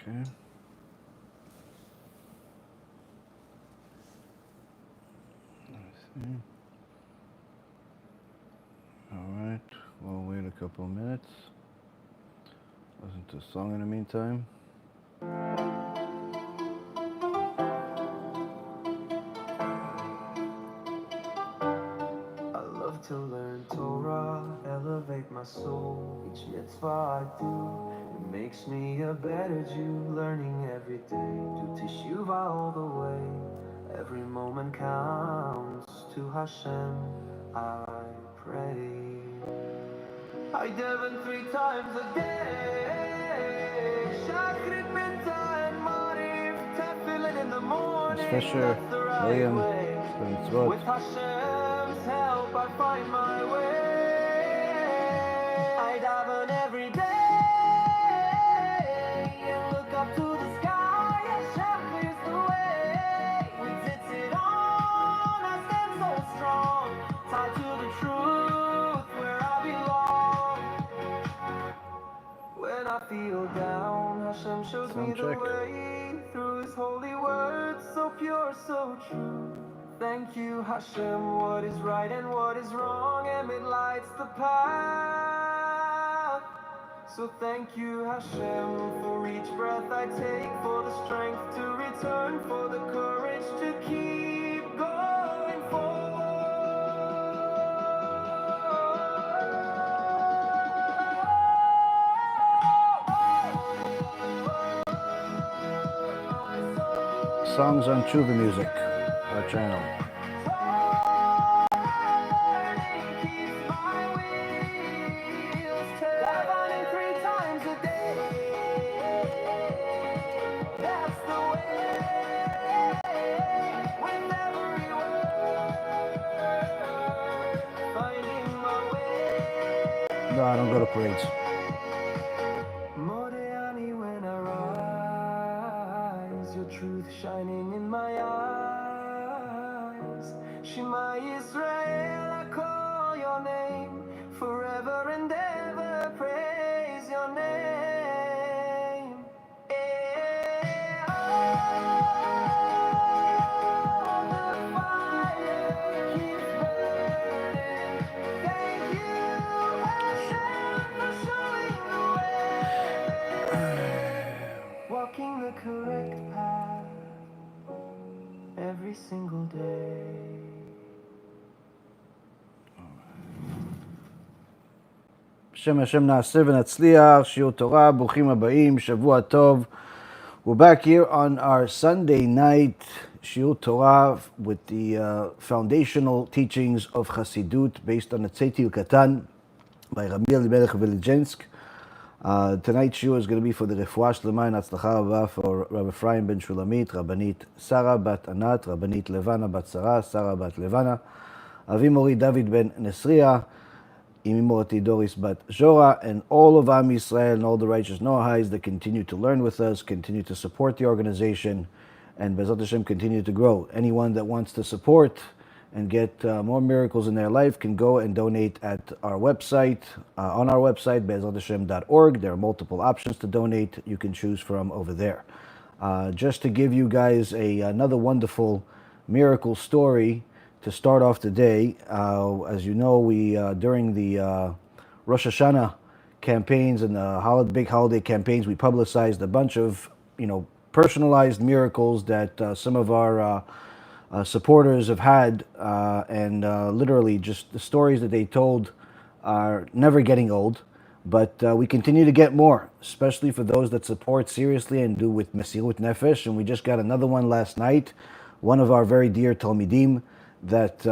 Okay. Let's see. All right. We'll wait a couple of minutes. Listen to a song in the meantime. I love to learn Torah, elevate my soul. Each mitzvah I do, it makes me a better Jew. Learning every day, do teshuvah all the way. Every moment counts. To Hashem I pray. I daven 3 times a day. Shachrit, Mincha, and Mariv. Tefillin in the morning. Fisher, That's the right William, way. Mitzvot. With Hashem's help, I find my way. I daven every day and look up to the sky. Hashem clears the way. With tzitzit on, I stand so strong, tied to the truth where I belong. When I feel down, Hashem shows me the way through His holy words, so pure, so true. Thank you, Hashem, what is right and what is wrong, and it lights the path. So thank you, Hashem, for each breath I take, for the strength to return, for the courage to keep going forward. Songs on Tshuva Music, our channel. No, I don't go to parades. When I rise, your truth shining in my eyes. Shema Yisrael, I call your name, forever and ever praise your name. The fire keeps burning. Thank you, Hashem, for showing the way. Walking the correct path every single day. בשם השם נעשה ונצליח, שיעור תורה, ברוכים הבאים, שבוע טוב. We're back here on our Sunday night shiur Torah with the foundational teachings of Chassidut based on the Tzeitil Katan by Rabbi Elimelech Velijensk. Tonight's shiur is going to be for the Refuah Shlema and Hatzlacha Rabba for Rabbi Ephraim ben Shulamit, Rabbanit Sarah bat Anat, Rabbanit Levana bat Sarah, Sarah bat Levana, Avi Mori David ben Nesriya, Imimorati Doris bat Zora, and all of Am Yisrael and all the righteous Noahis that continue to learn with us, continue to support the organization, and Bezat Hashem continue to grow. Anyone that wants to support and get more miracles in their life can go and donate at our website, on our website, bezathashem.org. There are multiple options to donate. You can choose from over there. Just to give you guys another wonderful miracle story to start off the day. As you know, we during the Rosh Hashanah campaigns and the big holiday campaigns, we publicized a bunch of personalized miracles that some of our supporters have had, and literally just the stories that they told are never getting old. But we continue to get more, especially for those that support seriously and do with Mesirut Nefesh. And we just got another one last night. One of our very dear Talmidim that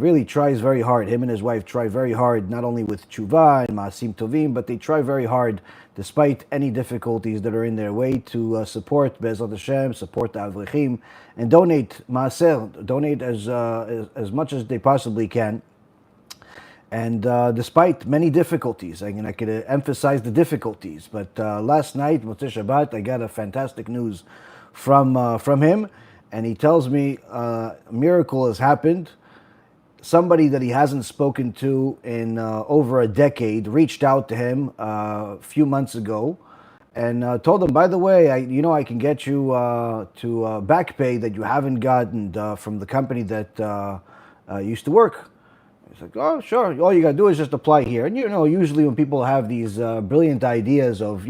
really tries very hard. Him and his wife try very hard, not only with tshuva and maasim tovim, but they try very hard, despite any difficulties that are in their way, to support Be'ezrat Hashem, support the Avrechim, and donate maaser, donate as much as they possibly can. And despite many difficulties, I could emphasize the difficulties, but last night, Motzei Shabbat, I got a fantastic news from him. And he tells me a miracle has happened. Somebody that he hasn't spoken to in over a decade reached out to him a few months ago and told him, by the way, I can get you to back pay that you haven't gotten from the company that used to work. He's like, oh, sure. All you got to do is just apply here. And, usually when people have these brilliant ideas of,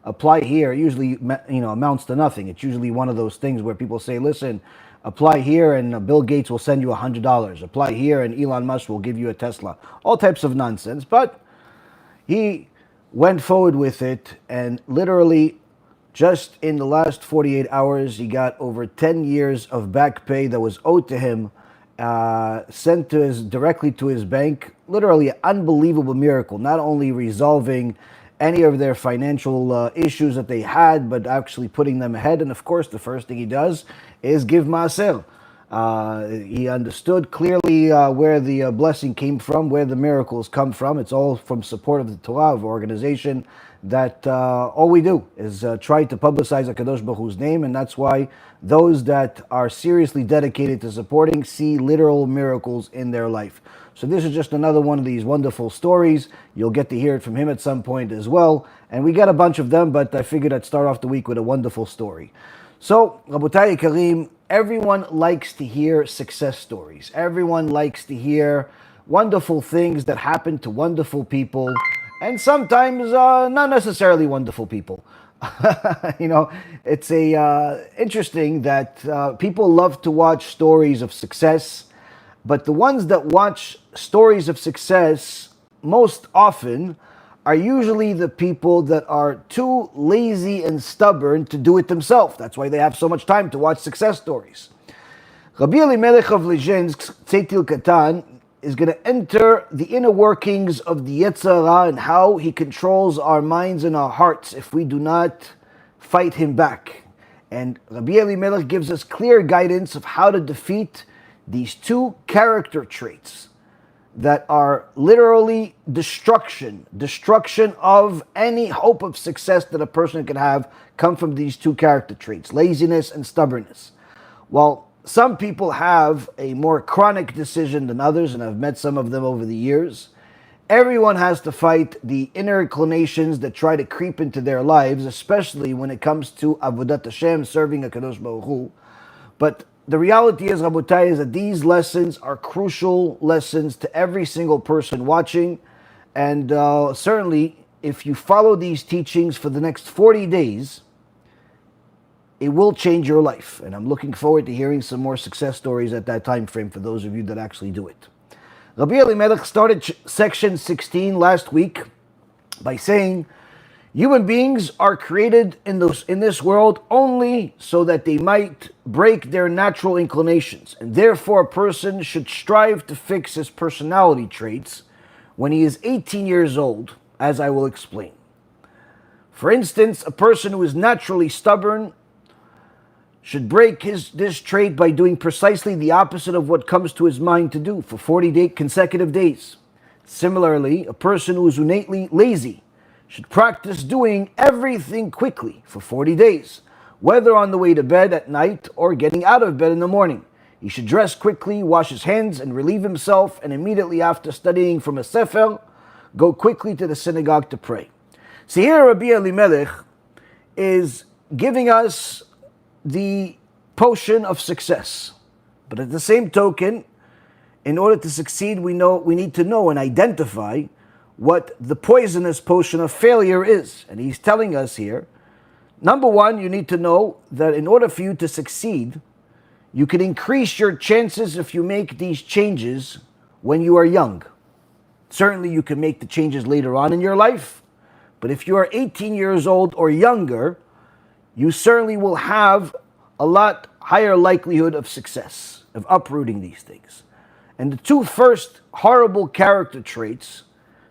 apply here, it usually, amounts to nothing. It's usually one of those things where people say, listen, apply here and Bill Gates will send you $100. Apply here and Elon Musk will give you a Tesla. All types of nonsense. But he went forward with it, and literally just in the last 48 hours, he got over 10 years of back pay that was owed to him, sent directly to his bank. Literally an unbelievable miracle, not only resolving any of their financial issues that they had, but actually putting them ahead. And of course, the first thing he does is give maaser. He understood clearly where the blessing came from, where the miracles come from. It's all from support of the Torah, of organization, that all we do is try to publicize HaKadosh Baruch Hu's name, and that's why those that are seriously dedicated to supporting see literal miracles in their life. So this is just another one of these wonderful stories. You'll get to hear it from him at some point as well. And we got a bunch of them, but I figured I'd start off the week with a wonderful story. So, Rabotai Karim, everyone likes to hear success stories. Everyone likes to hear wonderful things that happen to wonderful people, and sometimes not necessarily wonderful people. It's interesting that people love to watch stories of success, but the ones that watch stories of success most often are usually the people that are too lazy and stubborn to do it themselves. That's why they have so much time to watch success stories. Rabbi Elimelech of Lezhensk, Tzeitil Katan, is going to enter the inner workings of the Yetzer Hara and how he controls our minds and our hearts if we do not fight him back. And Rabbi Elimelech gives us clear guidance of how to defeat these two character traits that are literally destruction of any hope of success that a person could have, come from these two character traits, laziness and stubbornness. While some people have a more chronic decision than others, and I've met some of them over the years, everyone has to fight the inner inclinations that try to creep into their lives, especially when it comes to Avodat Hashem, serving HaKadosh Baruch Hu. But the reality is, Rabotai, is that these lessons are crucial lessons to every single person watching. And certainly, if you follow these teachings for the next 40 days, it will change your life. And I'm looking forward to hearing some more success stories at that time frame for those of you that actually do it. Rabbi Elimelech started section 16 last week by saying, human beings are created in this world only so that they might break their natural inclinations, and therefore a person should strive to fix his personality traits when he is 18 years old, as I will explain. For instance, a person who is naturally stubborn should break this trait by doing precisely the opposite of what comes to his mind to do for 40 consecutive days. Similarly, a person who is innately lazy should practice doing everything quickly for 40 days, whether on the way to bed at night or getting out of bed in the morning. He should dress quickly, wash his hands, and relieve himself, and immediately after studying from a sefer, go quickly to the synagogue to pray. See, here Rabbi Elimelech is giving us the potion of success. But at the same token, in order to succeed, we need to know and identify what the poisonous potion of failure is. And he's telling us here, number one, you need to know that in order for you to succeed, you can increase your chances if you make these changes when you are young. Certainly you can make the changes later on in your life, but if you are 18 years old or younger, you certainly will have a lot higher likelihood of success, of uprooting these things. And the two first horrible character traits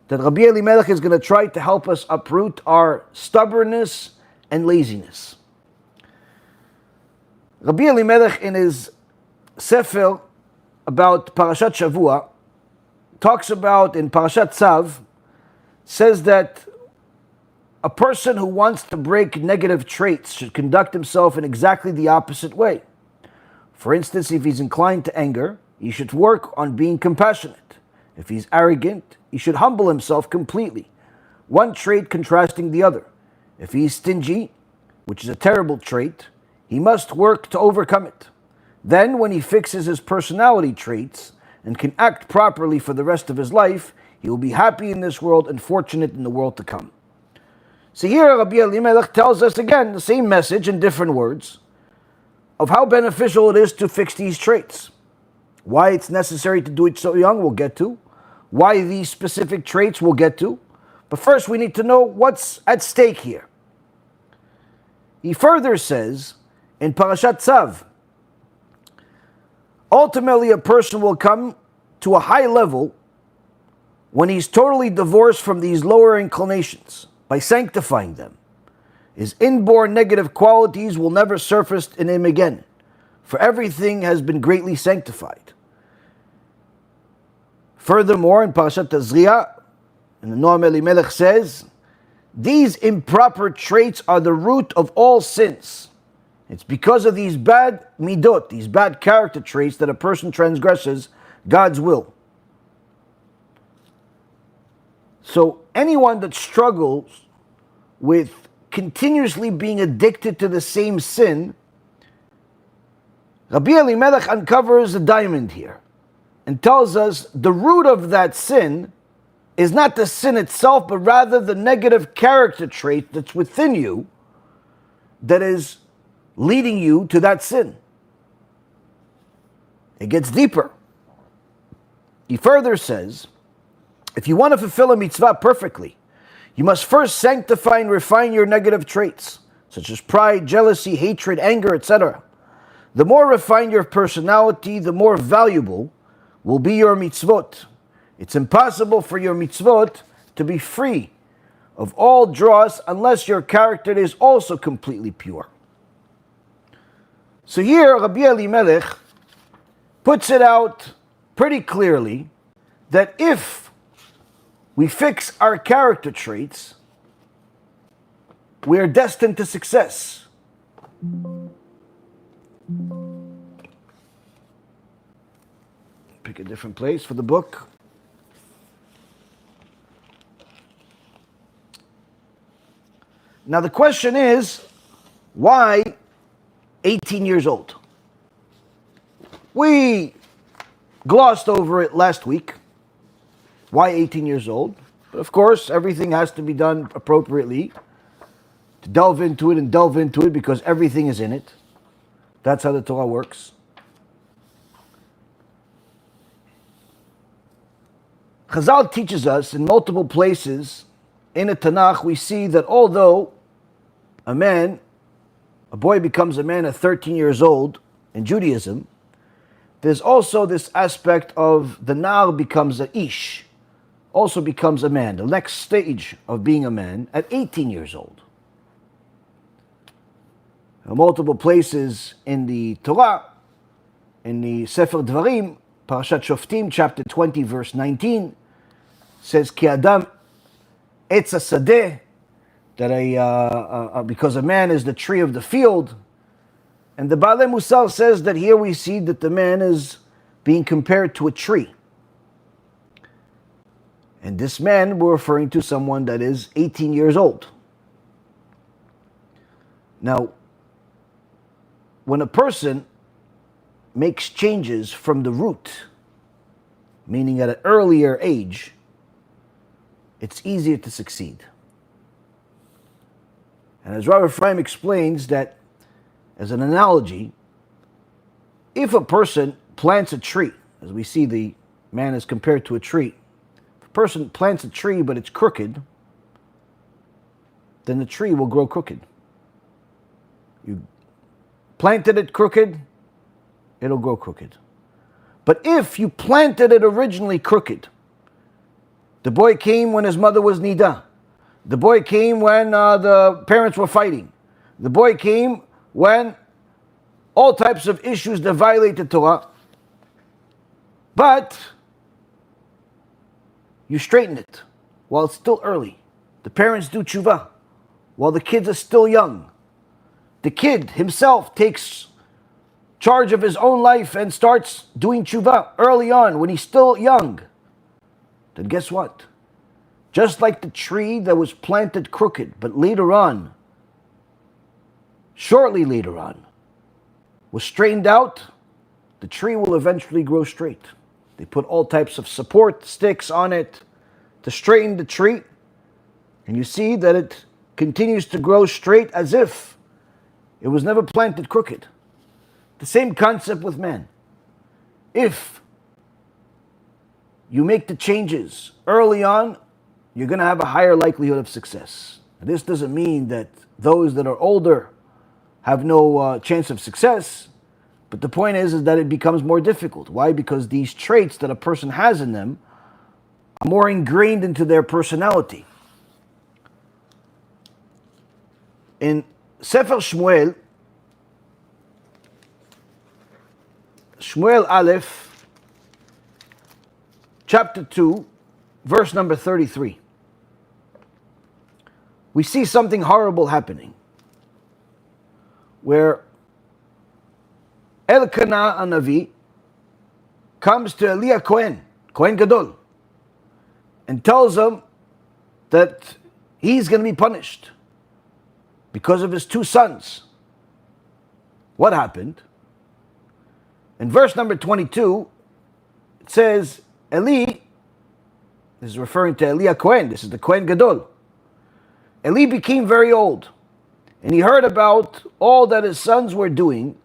that Rabbi Elimelech is going to try to help us uproot are stubbornness and laziness. Rabbi Elimelech, in his sefer about Parashat Shavua, talks about, in Parashat Tzav, says that a person who wants to break negative traits should conduct himself in exactly the opposite way. For instance, if he's inclined to anger, he should work on being compassionate. If he's arrogant, he should humble himself completely, one trait contrasting the other. If he is stingy, which is a terrible trait, he must work to overcome it. Then, when he fixes his personality traits and can act properly for the rest of his life, he will be happy in this world and fortunate in the world to come. So here Rabbi Elimelech tells us again the same message in different words of how beneficial it is to fix these traits. Why it's necessary to do it so young, we'll get to. Why these specific traits, we'll get to. But first we need to know what's at stake here. He further says in Parashat Tzav, ultimately a person will come to a high level when he's totally divorced from these lower inclinations by sanctifying them. His inborn negative qualities will never surface in him again, for everything has been greatly sanctified. Furthermore, in Parashat Tazria, and the Noam Elimelech says, these improper traits are the root of all sins. It's because of these bad midot, these bad character traits, that a person transgresses God's will. So anyone that struggles with continuously being addicted to the same sin, Rabbi Elimelech uncovers a diamond here and tells us the root of that sin is not the sin itself, but rather the negative character trait that's within you that is leading you to that sin. It gets deeper. He further says, if you want to fulfill a mitzvah perfectly, you must first sanctify and refine your negative traits, such as pride, jealousy, hatred, anger, etc. The more refined your personality, the more valuable will be your mitzvot. It's impossible for your mitzvot to be free of all dross unless your character is also completely pure. So here, Rabbi Elimelech puts it out pretty clearly that if we fix our character traits, we are destined to success. Pick a different place for the book. Now the question is, why 18 years old? We glossed over it last week. Why 18 years old? But of course, everything has to be done appropriately. To delve into it because everything is in it. That's how the Torah works. Chazal teaches us in multiple places in the Tanakh, we see that although a boy becomes a man at 13 years old in Judaism, there's also this aspect of the Nar becomes a Ish, also becomes a man, the next stage of being a man at 18 years old. There are multiple places in the Torah, in the Sefer Dvarim, Parashat Shoftim, chapter 20, verse 19, says, Ki Adam Etz HaSadeh, that because a man is the tree of the field. And the Baalei Musar says that here we see that the man is being compared to a tree. And this man, we're referring to someone that is 18 years old. Now, when a person makes changes from the root, meaning at an earlier age, it's easier to succeed. And as Rabbi Ephraim explains that, as an analogy, if a person plants a tree, as we see the man is compared to a tree, if a person plants a tree but it's crooked, then the tree will grow crooked. You planted it crooked, it'll grow crooked. But if you planted it originally crooked, the boy came when his mother was nida. The boy came when the parents were fighting. The boy came when all types of issues that violate the Torah. But you straighten it while it's still early. The parents do tshuva while the kids are still young. The kid himself takes charge of his own life and starts doing tshuva early on when he's still young. Then guess what? Just like the tree that was planted crooked, but later on, shortly later on, was straightened out, the tree will eventually grow straight. They put all types of support sticks on it to straighten the tree, and you see that it continues to grow straight as if it was never planted crooked. The same concept with man. If you make the changes early on, you're going to have a higher likelihood of success. This doesn't mean that those that are older have no chance of success, but the point is that it becomes more difficult. Why? Because these traits that a person has in them are more ingrained into their personality. In Sefer Shmuel, Shmuel Aleph, chapter 2, verse number 33, we see something horrible happening, where Elkanah Hanavi comes to Eli Kohen Gadol, and tells him that he's going to be punished because of his two sons. What happened? In verse number 22, it says, Eli, this is referring to Eli Kohen, this is the Kohen Gadol. Eli became very old, and he heard about all that his sons were doing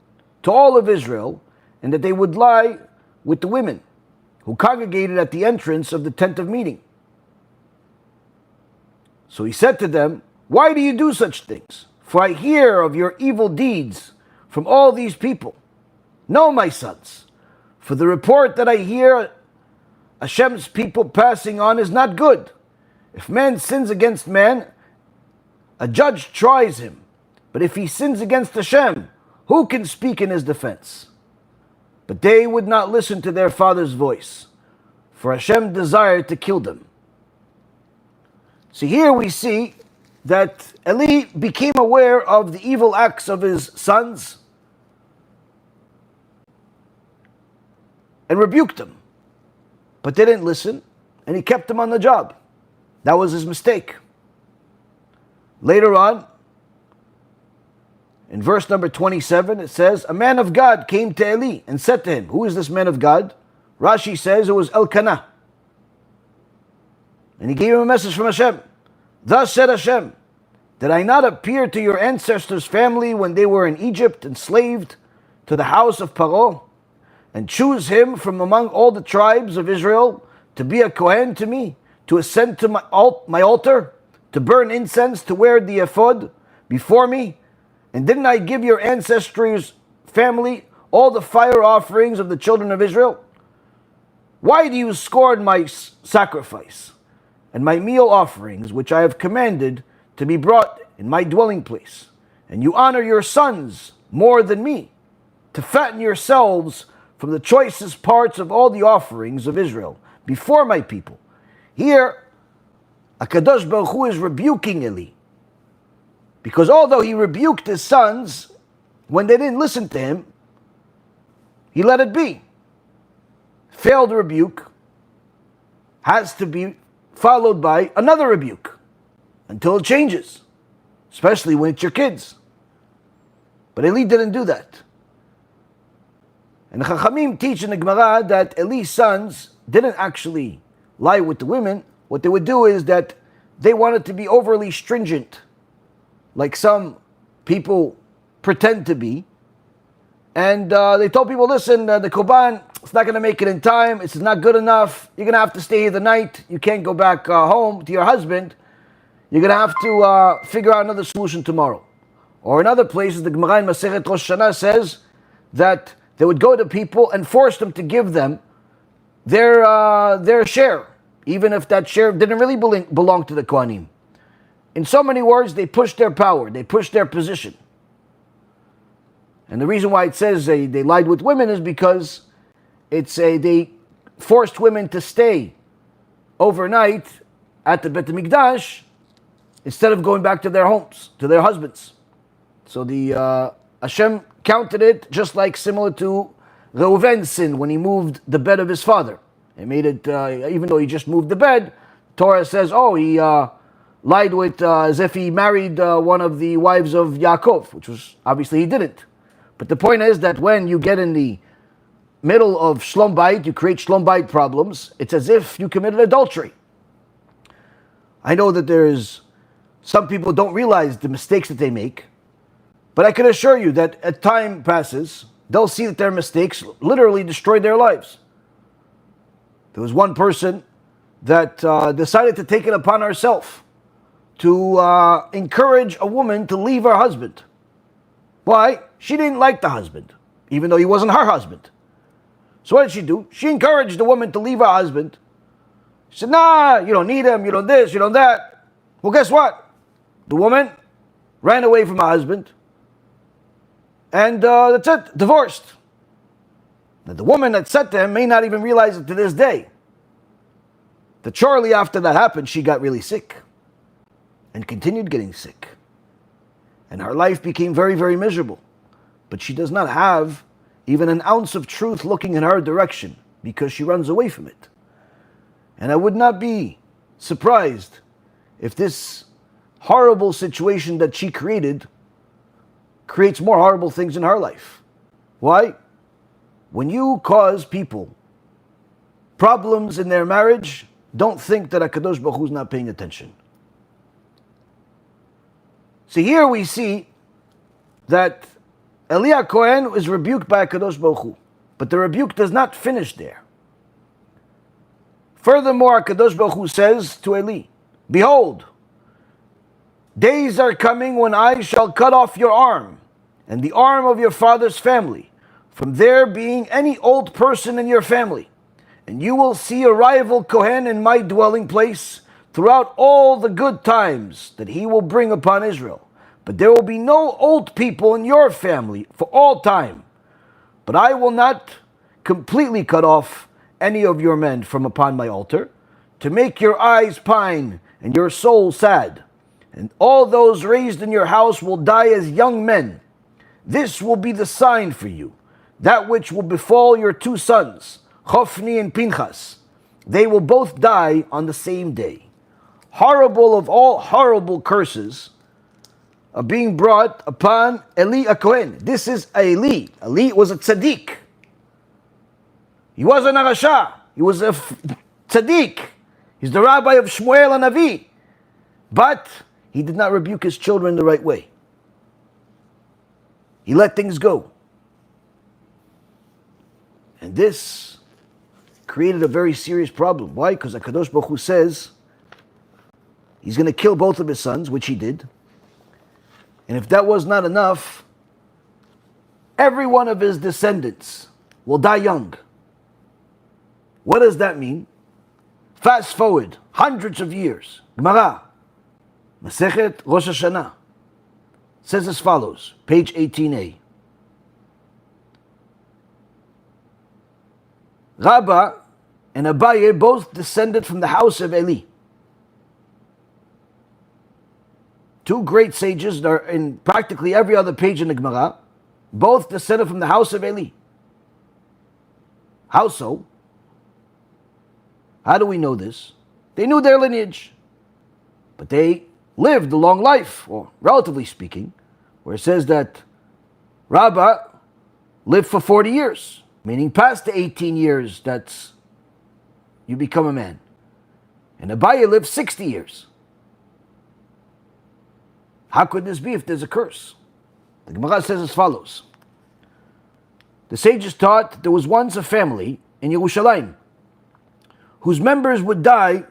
to all of Israel, and that they would lie with the women who congregated at the entrance of the tent of meeting. So he said to them, why do you do such things? For I hear of your evil deeds from all these people. No, my sons, for the report that I hear Hashem's people passing on is not good. If man sins against man, a judge tries him. But if he sins against Hashem, who can speak in his defense? But they would not listen to their father's voice, for Hashem desired to kill them. So here we see that Eli became aware of the evil acts of his sons and rebuked them. But they didn't listen, and he kept them on the job. That was his mistake. Later on, in verse number 27, it says, a man of God came to Eli and said to him, who is this man of God? Rashi says it was Elkanah. And he gave him a message from Hashem. Thus said Hashem, did I not appear to your ancestors' family when they were in Egypt, enslaved to the house of Paro, and choose him from among all the tribes of Israel to be a Kohen to me, to ascend to my altar, to burn incense, to wear the ephod before me? And didn't I give your ancestors' family all the fire offerings of the children of Israel? Why do you scorn my sacrifice and my meal offerings, which I have commanded to be brought in my dwelling place? And you honor your sons more than me, to fatten yourselves from the choicest parts of all the offerings of Israel before my people. Here, HaKadosh Baruch Hu is rebuking Eli, because although he rebuked his sons, when they didn't listen to him, he let it be. Failed rebuke has to be followed by another rebuke until it changes, especially when it's your kids. But Eli didn't do that. And the Chachamim teach in the Gemara that Eli's sons didn't actually lie with the women. What they would do is that they wanted to be overly stringent, like some people pretend to be. And they told people, listen, the Korban, it's not going to make it in time. It's not good enough. You're going to have to stay here the night. You can't go back home to your husband. You're going to have to figure out another solution tomorrow. Or in other places, the Gemara in Masechet Rosh Hashanah says that they would go to people and force them to give them their share, even if that share didn't really belong to the Kohanim. In so many words, they pushed their power, they pushed their position. And the reason why it says they lied with women is because they forced women to stay overnight at the Bet HaMikdash instead of going back to their homes, to their husbands. So the Hashem counted it just like similar to Reuven's sin when he moved the bed of his father. He made it, even though he just moved the bed, Torah says, oh, he lied with, as if he married one of the wives of Yaakov, which was, obviously he didn't. But the point is that when you get in the middle of shlom bayit, you create shlom bayit problems, it's as if you committed adultery. I know that some people don't realize the mistakes that they make, but I can assure you that as time passes, they'll see that their mistakes literally destroyed their lives. There was one person that decided to take it upon herself to encourage a woman to leave her husband. Why? She didn't like the husband, even though he wasn't her husband. So what did she do? She encouraged the woman to leave her husband. She said, nah, you don't need him, you don't this, you don't that. Well, guess what? The woman ran away from her husband, and that's it, divorced. Now, the woman that said to him may not even realize it to this day, that shortly after that happened, she got really sick and continued getting sick. And her life became very, very miserable. But she does not have even an ounce of truth looking in her direction because she runs away from it. And I would not be surprised if this horrible situation that she created creates more horrible things in her life. Why? When you cause people problems in their marriage, don't think that HaKadosh Baruch Hu is not paying attention. So here we see that Eli HaKohen is rebuked by HaKadosh Baruch Hu, but the rebuke does not finish there. Furthermore, HaKadosh Baruch Hu says to Eli, behold, days are coming when I shall cut off your arm and the arm of your father's family, from there being any old person in your family. And you will see a rival Kohen in my dwelling place throughout all the good times that he will bring upon Israel. But there will be no old people in your family for all time. But I will not completely cut off any of your men from upon my altar, to make your eyes pine and your soul sad. And all those raised in your house will die as young men. This will be the sign for you, that which will befall your two sons, Chofni and Pinchas. They will both die on the same day. Horrible of all horrible curses are being brought upon Eli HaKohen. This is Eli. Eli was a tzaddik. He wasn't a rasha. He was a tzaddik. He's the rabbi of Shmuel and Navi. But he did not rebuke his children the right way. He let things go. And this created a very serious problem. Why? Because HaKadosh Baruch Hu says he's going to kill both of his sons, which he did. And if that was not enough, every one of his descendants will die young. What does that mean? Fast forward hundreds of years. Gemara, Masechet Rosh Hashanah, says as follows, page 18a. Rabbi and Abaye both descended from the house of Eli. Two great sages that are in practically every other page in the Gemara, both descended from the house of Eli. How so? How do we know this? They knew their lineage, but they lived a long life, or relatively speaking, where it says that Rabbi lived for 40 years, meaning past the 18 years that you become a man. And Abaye lived 60 years. How could this be if there's a curse? The Gemara says as follows. The sages taught that there was once a family in Yerushalayim whose members would die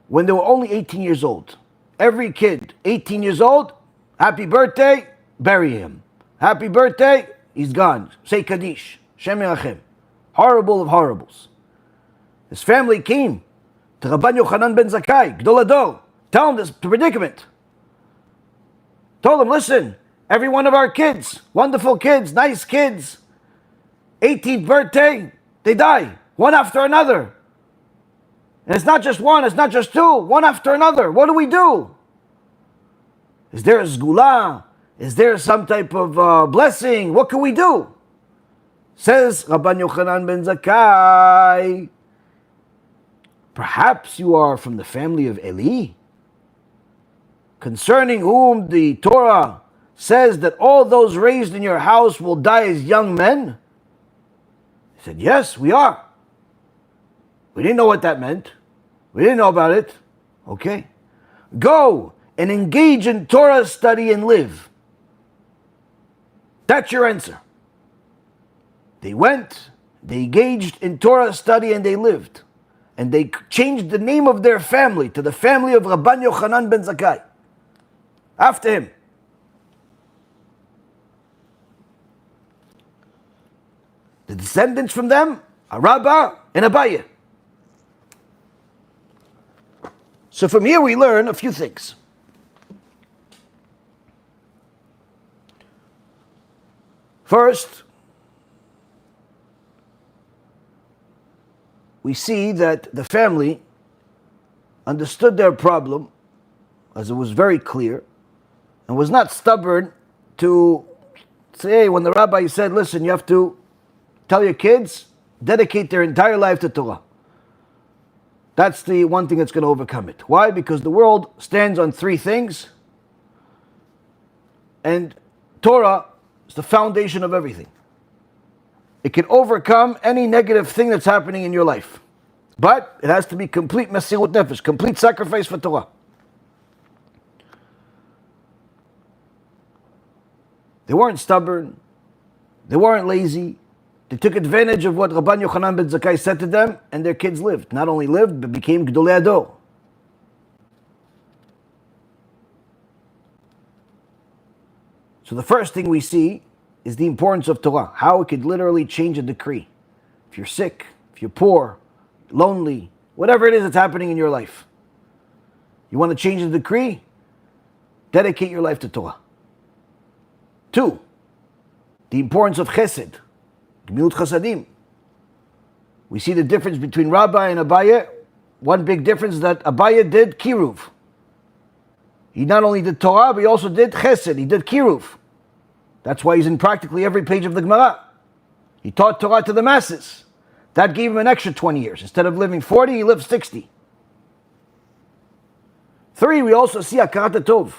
when they were only 18 years old. Every kid, 18 years old, happy birthday, bury him. Happy birthday, he's gone. Say Kaddish, Shem Yerachem. Horrible of horribles. His family came to Rabbi Yochanan ben Zakkai, Gdol Hador. Tell him this predicament. Told him, listen, every one of our kids, wonderful kids, nice kids, 18th birthday, they die, one after another. And it's not just one, it's not just two, one after another. What do we do? Is there a zgula? Is there some type of blessing? What can we do? Says Rabban Yochanan ben Zakkai, Perhaps you are from the family of Eli, concerning whom the Torah says that all those raised in your house will die as young men? He said, yes, we are. We didn't know what that meant. We didn't know about it. Okay. Go and engage in Torah study and live. That's your answer. They went, they engaged in Torah study, and they lived. And they changed the name of their family to the family of Rabban Yochanan ben Zakkai, after him. The descendants from them are Rabbi and Abaye. So from here we learn a few things. First, we see that the family understood their problem, as it was very clear, and was not stubborn to say, hey, when the rabbi said, listen, you have to tell your kids, dedicate their entire life to Torah. That's the one thing that's going to overcome it. Why? Because the world stands on three things, and Torah is the foundation of everything. It can overcome any negative thing that's happening in your life. But it has to be complete mesirut nefesh, complete sacrifice for Torah. They weren't stubborn. They weren't lazy. They took advantage of what Rabban Yochanan ben Zakkai said to them, and their kids lived. Not only lived, but became Gdolei Ador. So the first thing we see is the importance of Torah, how it could literally change a decree. If you're sick, if you're poor, lonely, whatever it is that's happening in your life, you want to change the decree? Dedicate your life to Torah. 2, the importance of chesed, gemilut chasadim. We see the difference between Rabbi and Abaye. One big difference is that Abaye did kiruv. He not only did Torah, but he also did chesed, he did kiruv. That's why he's in practically every page of the Gemara. He taught Torah to the masses. That gave him an extra 20 years. Instead of living 40, he lived 60. 3, we also see akarat tov,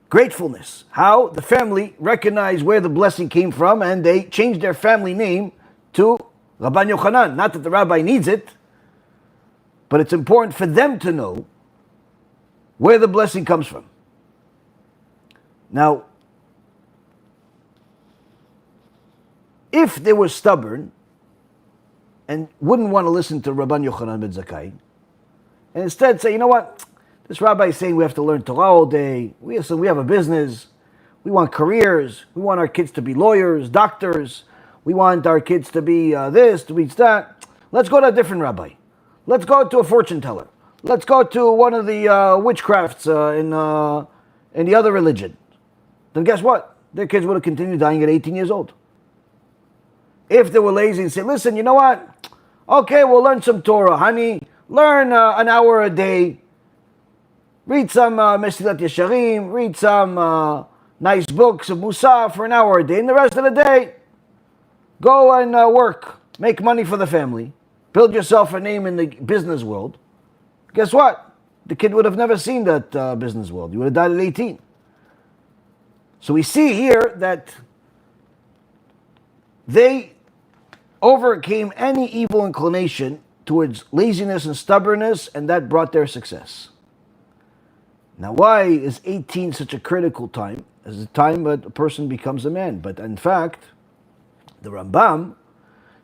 gratefulness. How the family recognized where the blessing came from, and they changed their family name to Rabban Yochanan. Not that the rabbi needs it, but it's important for them to know where the blessing comes from. Now, if they were stubborn and wouldn't want to listen to Rabban Yochanan ben Zakkai, and instead say, you know what, this rabbi is saying we have to learn Torah all day, we have a business, we want careers, we want our kids to be lawyers, doctors, we want our kids to be this, to be that, let's go to a different rabbi. Let's go to a fortune teller. Let's go to one of the witchcrafts in the other religion. Then guess what? Their kids would have continued dying at 18 years old. If they were lazy and say, listen, you know what? Okay, we'll learn some Torah, honey. Learn an hour a day. Read some Mesilat Yesharim. Read some nice books of Musar for an hour a day. And the rest of the day, go and work. Make money for the family. Build yourself a name in the business world. Guess what? The kid would have never seen that business world. You would have died at 18. So we see here that they overcame any evil inclination towards laziness and stubbornness, and that brought their success. Now, why is 18 such a critical time? As the time that a person becomes a man. But in fact, the Rambam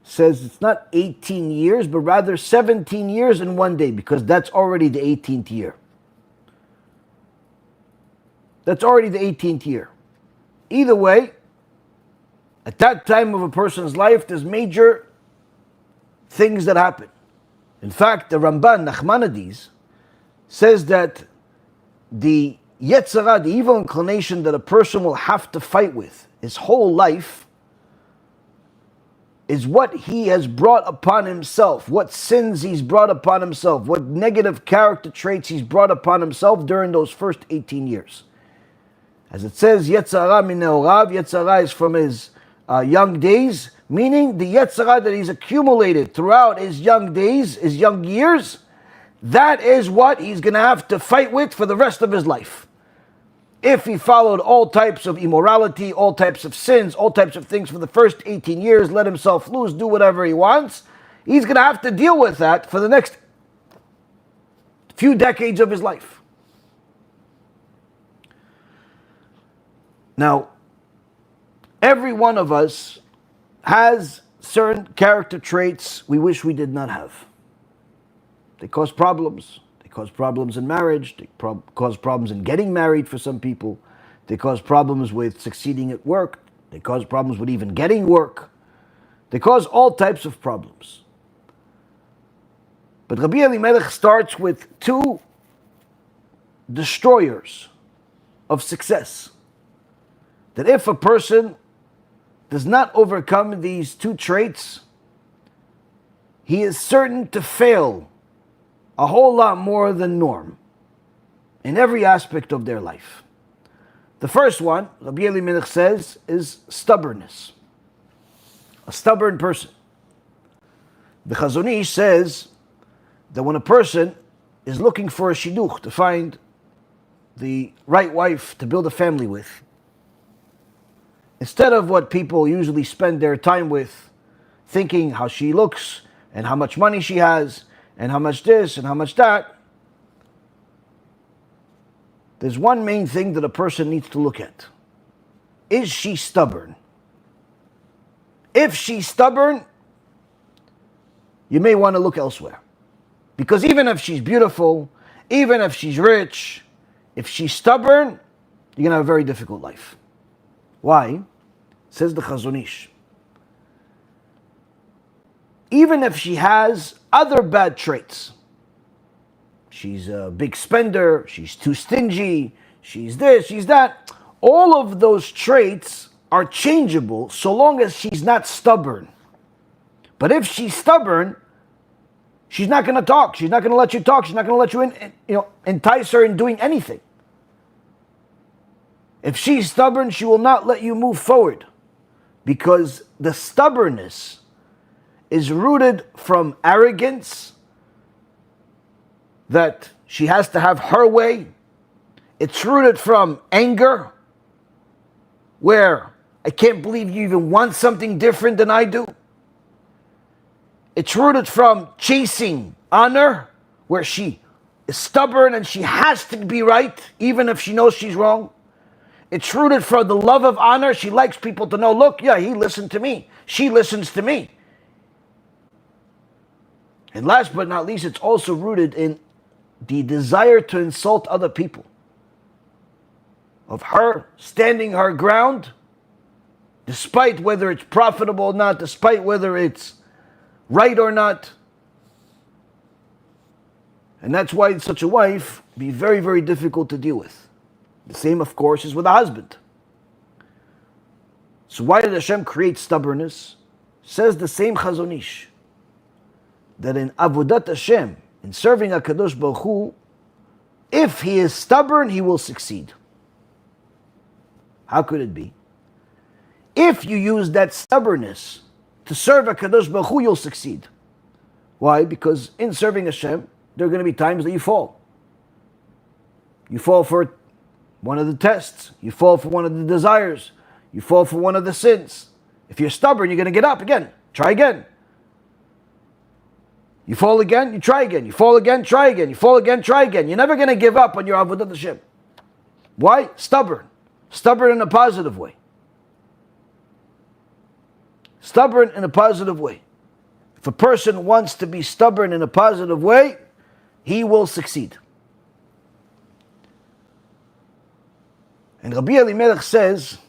says it's not 18 years, but rather 17 years and 1 day, because that's already the 18th year. That's already the 18th year. Either way, at that time of a person's life, there's major things that happen. In fact, the Ramban, Nachmanides, says that the Yetzirah, the evil inclination that a person will have to fight with his whole life, is what he has brought upon himself, what sins he's brought upon himself, what negative character traits he's brought upon himself during those first 18 years. As it says, Yetzirah min neorav, Yetzirah is from his young days, meaning the Yetzirah that he's accumulated throughout his young days, his young years, that is what he's going to have to fight with for the rest of his life. If he followed all types of immorality, all types of sins, all types of things for the first 18 years, let himself loose, do whatever he wants, he's going to have to deal with that for the next few decades of his life. Now, every one of us has certain character traits we wish we did not have. They cause problems. They cause problems in marriage. They cause problems in getting married for some people. They cause problems with succeeding at work. They cause problems with even getting work. They cause all types of problems. But Rabbi Elimelech starts with two destroyers of success. That if a person does not overcome these two traits, he is certain to fail a whole lot more than norm in every aspect of their life. The first one, Rabbi Elimelech says, is stubbornness. A stubborn person. The Chazon Ish says that when a person is looking for a shidduch, to find the right wife to build a family with, instead of what people usually spend their time with, thinking how she looks and how much money she has and how much this and how much that, there's one main thing that a person needs to look at. Is she stubborn? If she's stubborn, you may want to look elsewhere. Because even if she's beautiful, even if she's rich, if she's stubborn, you're going to have a very difficult life. Why? Says the Chazon Ish. Even if she has other bad traits, she's a big spender, she's too stingy, she's this, she's that, all of those traits are changeable so long as she's not stubborn. But if she's stubborn, she's not going to talk, she's not going to let you talk, she's not going to let you entice her in doing anything. If she's stubborn, she will not let you move forward, because the stubbornness is rooted from arrogance, that she has to have her way. It's rooted from anger, where I can't believe you even want something different than I do. It's rooted from chasing honor, where she is stubborn and she has to be right, even if she knows she's wrong. It's rooted from the love of honor. She likes people to know, look, yeah, he listened to me. She listens to me. And last but not least, it's also rooted in the desire to insult other people. Of her standing her ground, despite whether it's profitable or not, despite whether it's right or not. And that's why such a wife be very, very difficult to deal with. The same, of course, is with a husband. So why did Hashem create stubbornness? Says the same Chazon Ish, that in Avodat Hashem, in serving HaKadosh Baruch Hu, if he is stubborn, he will succeed. How could it be? If you use that stubbornness to serve HaKadosh Baruch Hu, you'll succeed. Why? Because in serving Hashem, there are going to be times that you fall. You fall for one of the tests. You fall for one of the desires. You fall for one of the sins. If you're stubborn, you're going to get up again. Try again. You fall again, you try again. You fall again, try again. You fall again, try again. You're never going to give up on your Avodat Hashem. Why? Stubborn. Stubborn in a positive way. Stubborn in a positive way. If a person wants to be stubborn in a positive way, he will succeed. And Rabbi Elimelech says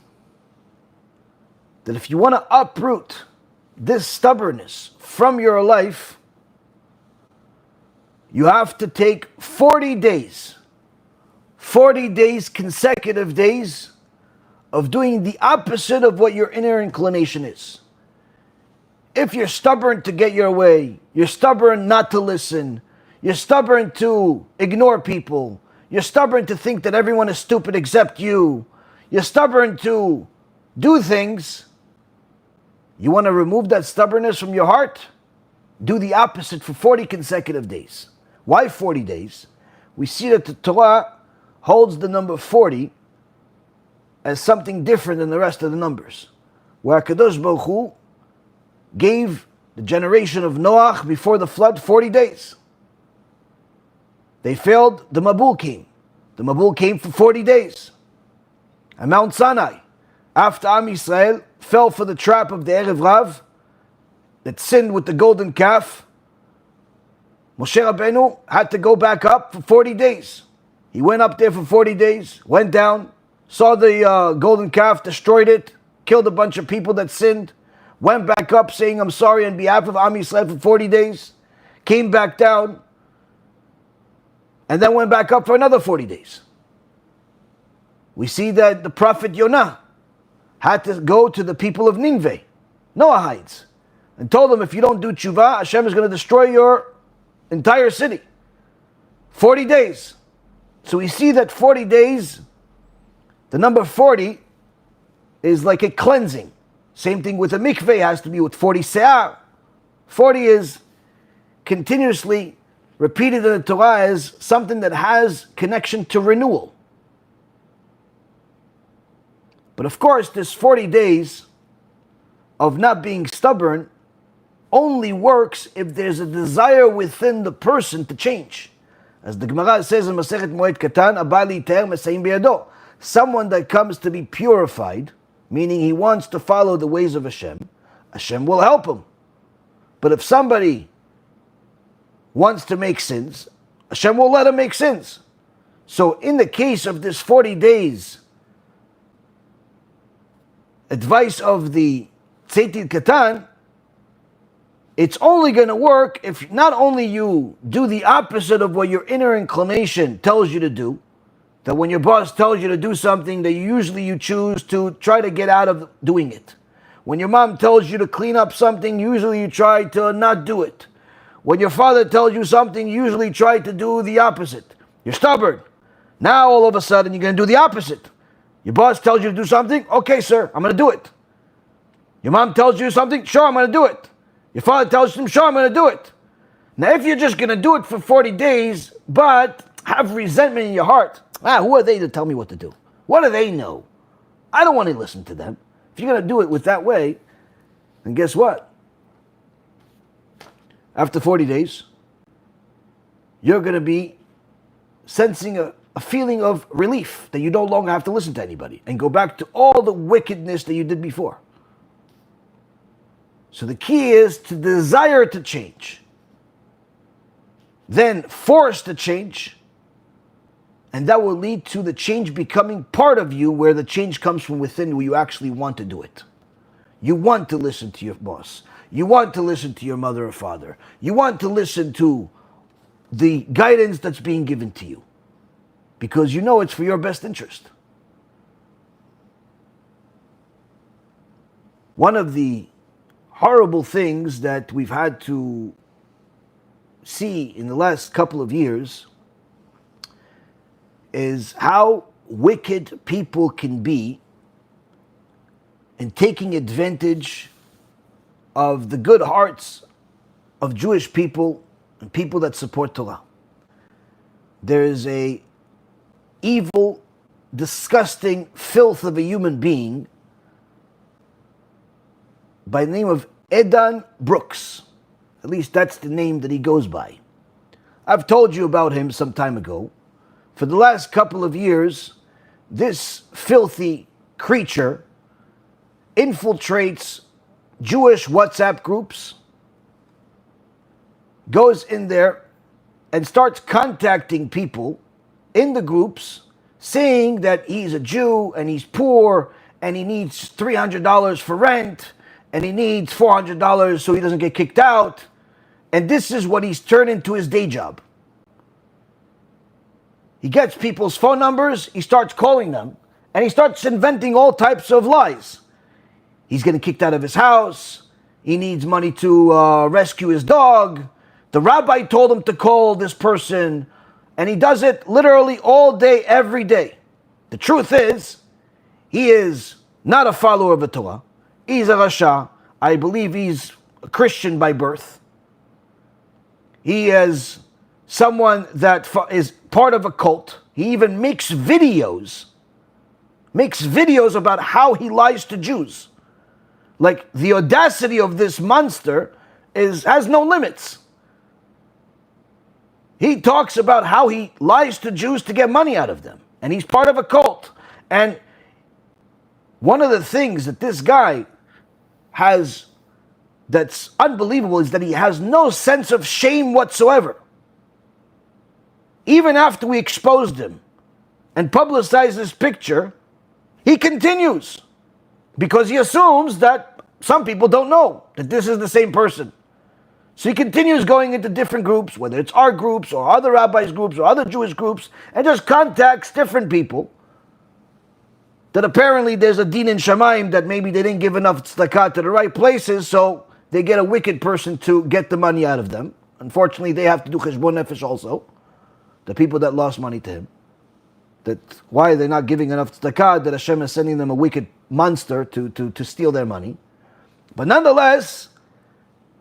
that if you want to uproot this stubbornness from your life, you have to take 40 days, consecutive days of doing the opposite of what your inner inclination is. If you're stubborn to get your way, you're stubborn not to listen, you're stubborn to ignore people, you're stubborn to think that everyone is stupid except you, you're stubborn to do things, you want to remove that stubbornness from your heart? Do the opposite for 40 consecutive days. Why 40 days? We see that the Torah holds the number 40 as something different than the rest of the numbers. Where HaKadosh Baruch Hu gave the generation of Noach before the flood 40 days. They failed, the Mabul came. The Mabul came for 40 days. And Mount Sinai, after Am Yisrael fell for the trap of the Erev Rav, that sinned with the golden calf, Moshe Rabbeinu had to go back up for 40 days. He went up there for 40 days, went down, saw the golden calf, destroyed it, killed a bunch of people that sinned, went back up saying, I'm sorry on behalf of Am Yisrael for 40 days, came back down, and then went back up for another 40 days. We see that the prophet Yonah had to go to the people of Nineveh, Noahites, and told them, if you don't do tshuva, Hashem is going to destroy your entire city. 40 days. So we see that 40 days, the number 40 is like a cleansing. Same thing with a mikveh, has to be with 40 se'ah. 40 is continuously repeated in the Torah as something that has connection to renewal. But of course, this 40 days of not being stubborn only works if there's a desire within the person to change. As the Gemara says in Masechet Moed Katan, Abali Ter Meseim Biyado. Someone that comes to be purified, meaning he wants to follow the ways of Hashem, Hashem will help him. But if somebody wants to make sins, Hashem will let him make sins. So in the case of this 40 days advice of the Tzeitil Katan, it's only going to work if not only you do the opposite of what your inner inclination tells you to do, that when your boss tells you to do something that you choose to try to get out of doing it. When your mom tells you to clean up something, usually you try to not do it. When your father tells you something, you usually try to do the opposite. You're stubborn. Now all of a sudden you're going to do the opposite. Your boss tells you to do something, okay sir, I'm going to do it. Your mom tells you something, sure, I'm going to do it. Your father tells you, sure, I'm going to do it. Now if you're just going to do it for 40 days, but have resentment in your heart, who are they to tell me what to do? What do they know? I don't want to listen to them. If you're going to do it with that way, then guess what? After 40 days, you're going to be sensing a feeling of relief that you no longer have to listen to anybody and go back to all the wickedness that you did before. So the key is to desire to change, then force the change, and that will lead to the change becoming part of you, where the change comes from within, where you actually want to do it. You want to listen to your boss. You want to listen to your mother or father. You want to listen to the guidance that's being given to you, because you know it's for your best interest. One of the horrible things that we've had to see in the last couple of years is how wicked people can be in taking advantage of the good hearts of Jewish people and people that support Torah. There is a evil, disgusting filth of a human being by the name of Edan Brooks. At least that's the name that he goes by. I've told you about him some time ago. For the last couple of years, this filthy creature infiltrates Jewish WhatsApp groups, goes in there and starts contacting people in the groups saying that he's a Jew and he's poor and he needs $300 for rent and he needs $400 so he doesn't get kicked out. And this is what he's turned into his day job. He gets people's phone numbers, he starts calling them, and he starts inventing all types of lies. He's getting kicked out of his house. He needs money to rescue his dog. The rabbi told him to call this person, and he does it literally all day, every day. The truth is, he is not a follower of the Torah. He's a Rasha. I believe he's a Christian by birth. He has someone that is part of a cult. He even makes videos about how he lies to Jews. Like, the audacity of this monster has no limits. He talks about how he lies to Jews to get money out of them. And he's part of a cult. And one of the things that this guy has that's unbelievable is that he has no sense of shame whatsoever. Even after we exposed him and publicized this picture, he continues. Because he assumes that some people don't know that this is the same person. So he continues going into different groups, whether it's our groups or other rabbis' groups or other Jewish groups, and just contacts different people that apparently there's a din in Shamayim that maybe they didn't give enough tzedakah to the right places, so they get a wicked person to get the money out of them. Unfortunately, they have to do cheshbon nefesh also, the people that lost money to him. That why they're not giving enough tzedakah, that Hashem is sending them a wicked monster to steal their money. But nonetheless,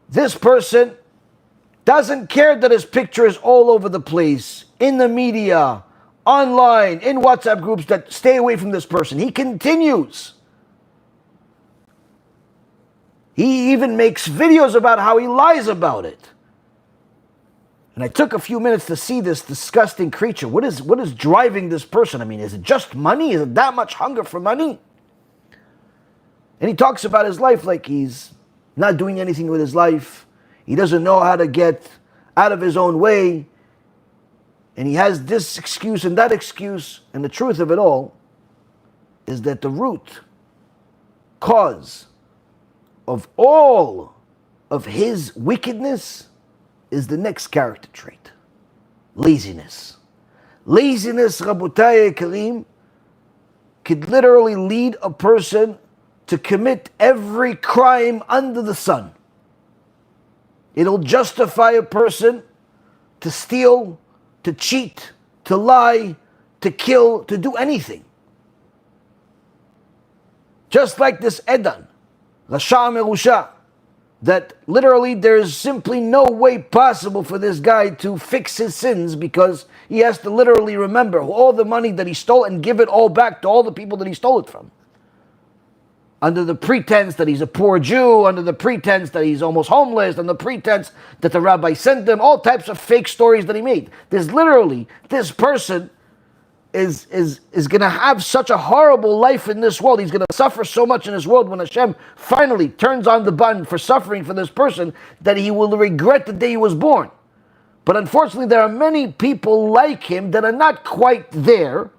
this person doesn't care that his picture is all over the place, in the media, online, in WhatsApp groups that stay away from this person. He continues. He even makes videos about how he lies about it. And I took a few minutes to see this disgusting creature. What is driving this person? I mean, is it just money? Is it that much hunger for money? And he talks about his life like he's not doing anything with his life. He doesn't know how to get out of his own way. And he has this excuse and that excuse. And the truth of it all is that the root cause of all of his wickedness is the next character trait. Laziness. Laziness, Rabotai Karim, could literally lead a person to commit every crime under the sun. It'll justify a person to steal, to cheat, to lie, to kill, to do anything. Just like this Edan, Rasha Merusha, that literally there is simply no way possible for this guy to fix his sins because he has to literally remember all the money that he stole and give it all back to all the people that he stole it from. Under the pretense that he's a poor Jew, under the pretense that he's almost homeless, under the pretense that the rabbi sent him, all types of fake stories that he made. There's literally, this person is going to have such a horrible life in this world. He's going to suffer so much in this world when Hashem finally turns on the button for suffering for this person that he will regret the day he was born. But unfortunately, there are many people like him that are not quite there,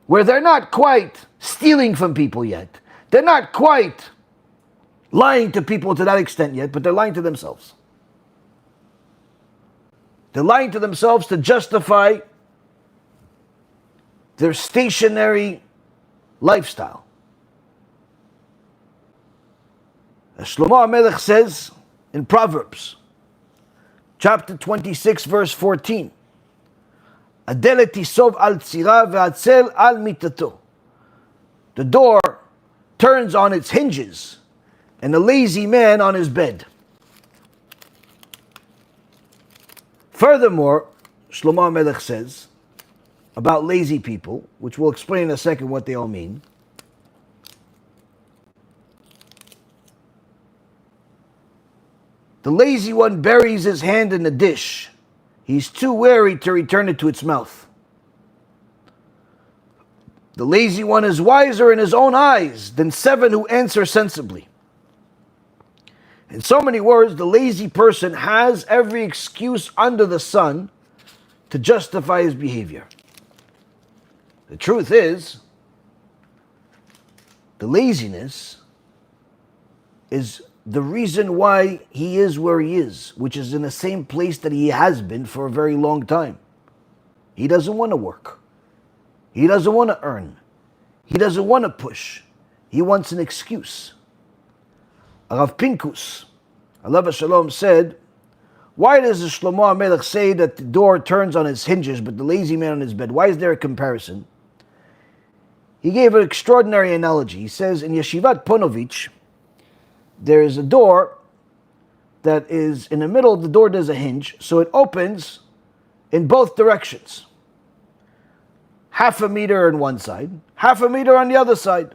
where they're not quite stealing from people yet. They're not quite lying to people to that extent yet, but they're lying to themselves. They're lying to themselves to justify their stationary lifestyle. As Shlomo HaMelech says in Proverbs, chapter 26, verse 14, Adelet tisov al tzira ve'atzel al mitato. The door turns on its hinges, and the lazy man on his bed. Furthermore, Shlomo HaMelech says about lazy people, which we'll explain in a second what they all mean. The lazy one buries his hand in the dish. He's too wary to return it to its mouth. The lazy one is wiser in his own eyes than 7 who answer sensibly. In so many words, the lazy person has every excuse under the sun to justify his behavior. The truth is, the laziness is the reason why he is where he is, which is in the same place that he has been for a very long time. He doesn't want to work. He doesn't want to earn. He doesn't want to push. He wants an excuse. Rav Pinkus, alav shalom, said, why does the Shlomo HaMelech say that the door turns on its hinges but the lazy man on his bed? Why is there a comparison? He gave an extraordinary analogy. He says in Yeshivat Ponovich, there is a door that is in the middle of the door, there's a hinge, so it opens in both directions. Half a meter on one side, half a meter on the other side.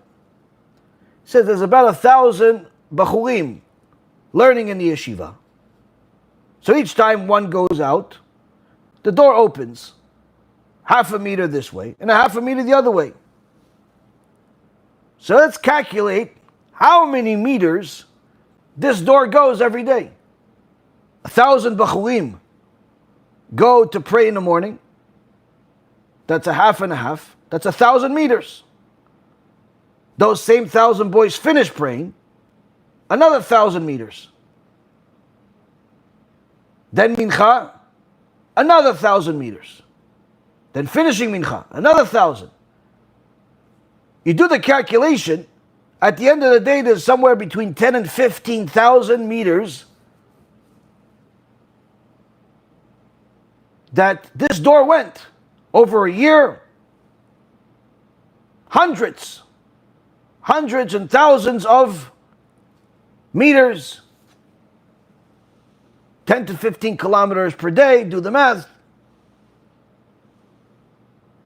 He says there's about 1,000 bachurim learning in the yeshiva. So each time one goes out, the door opens half a meter this way and a half a meter the other way. So let's calculate how many meters this door goes every day. 1,000 bachurim go to pray in the morning. That's a half and a half. That's 1,000 meters. Those same 1,000 boys finish praying, another 1,000 meters. Then mincha, another 1,000 meters. Then finishing mincha, another 1,000. You do the calculation, at the end of the day, there's somewhere between 10 and 15,000 meters that this door went over a year. Hundreds and thousands of meters, 10 to 15 kilometers per day, do the math.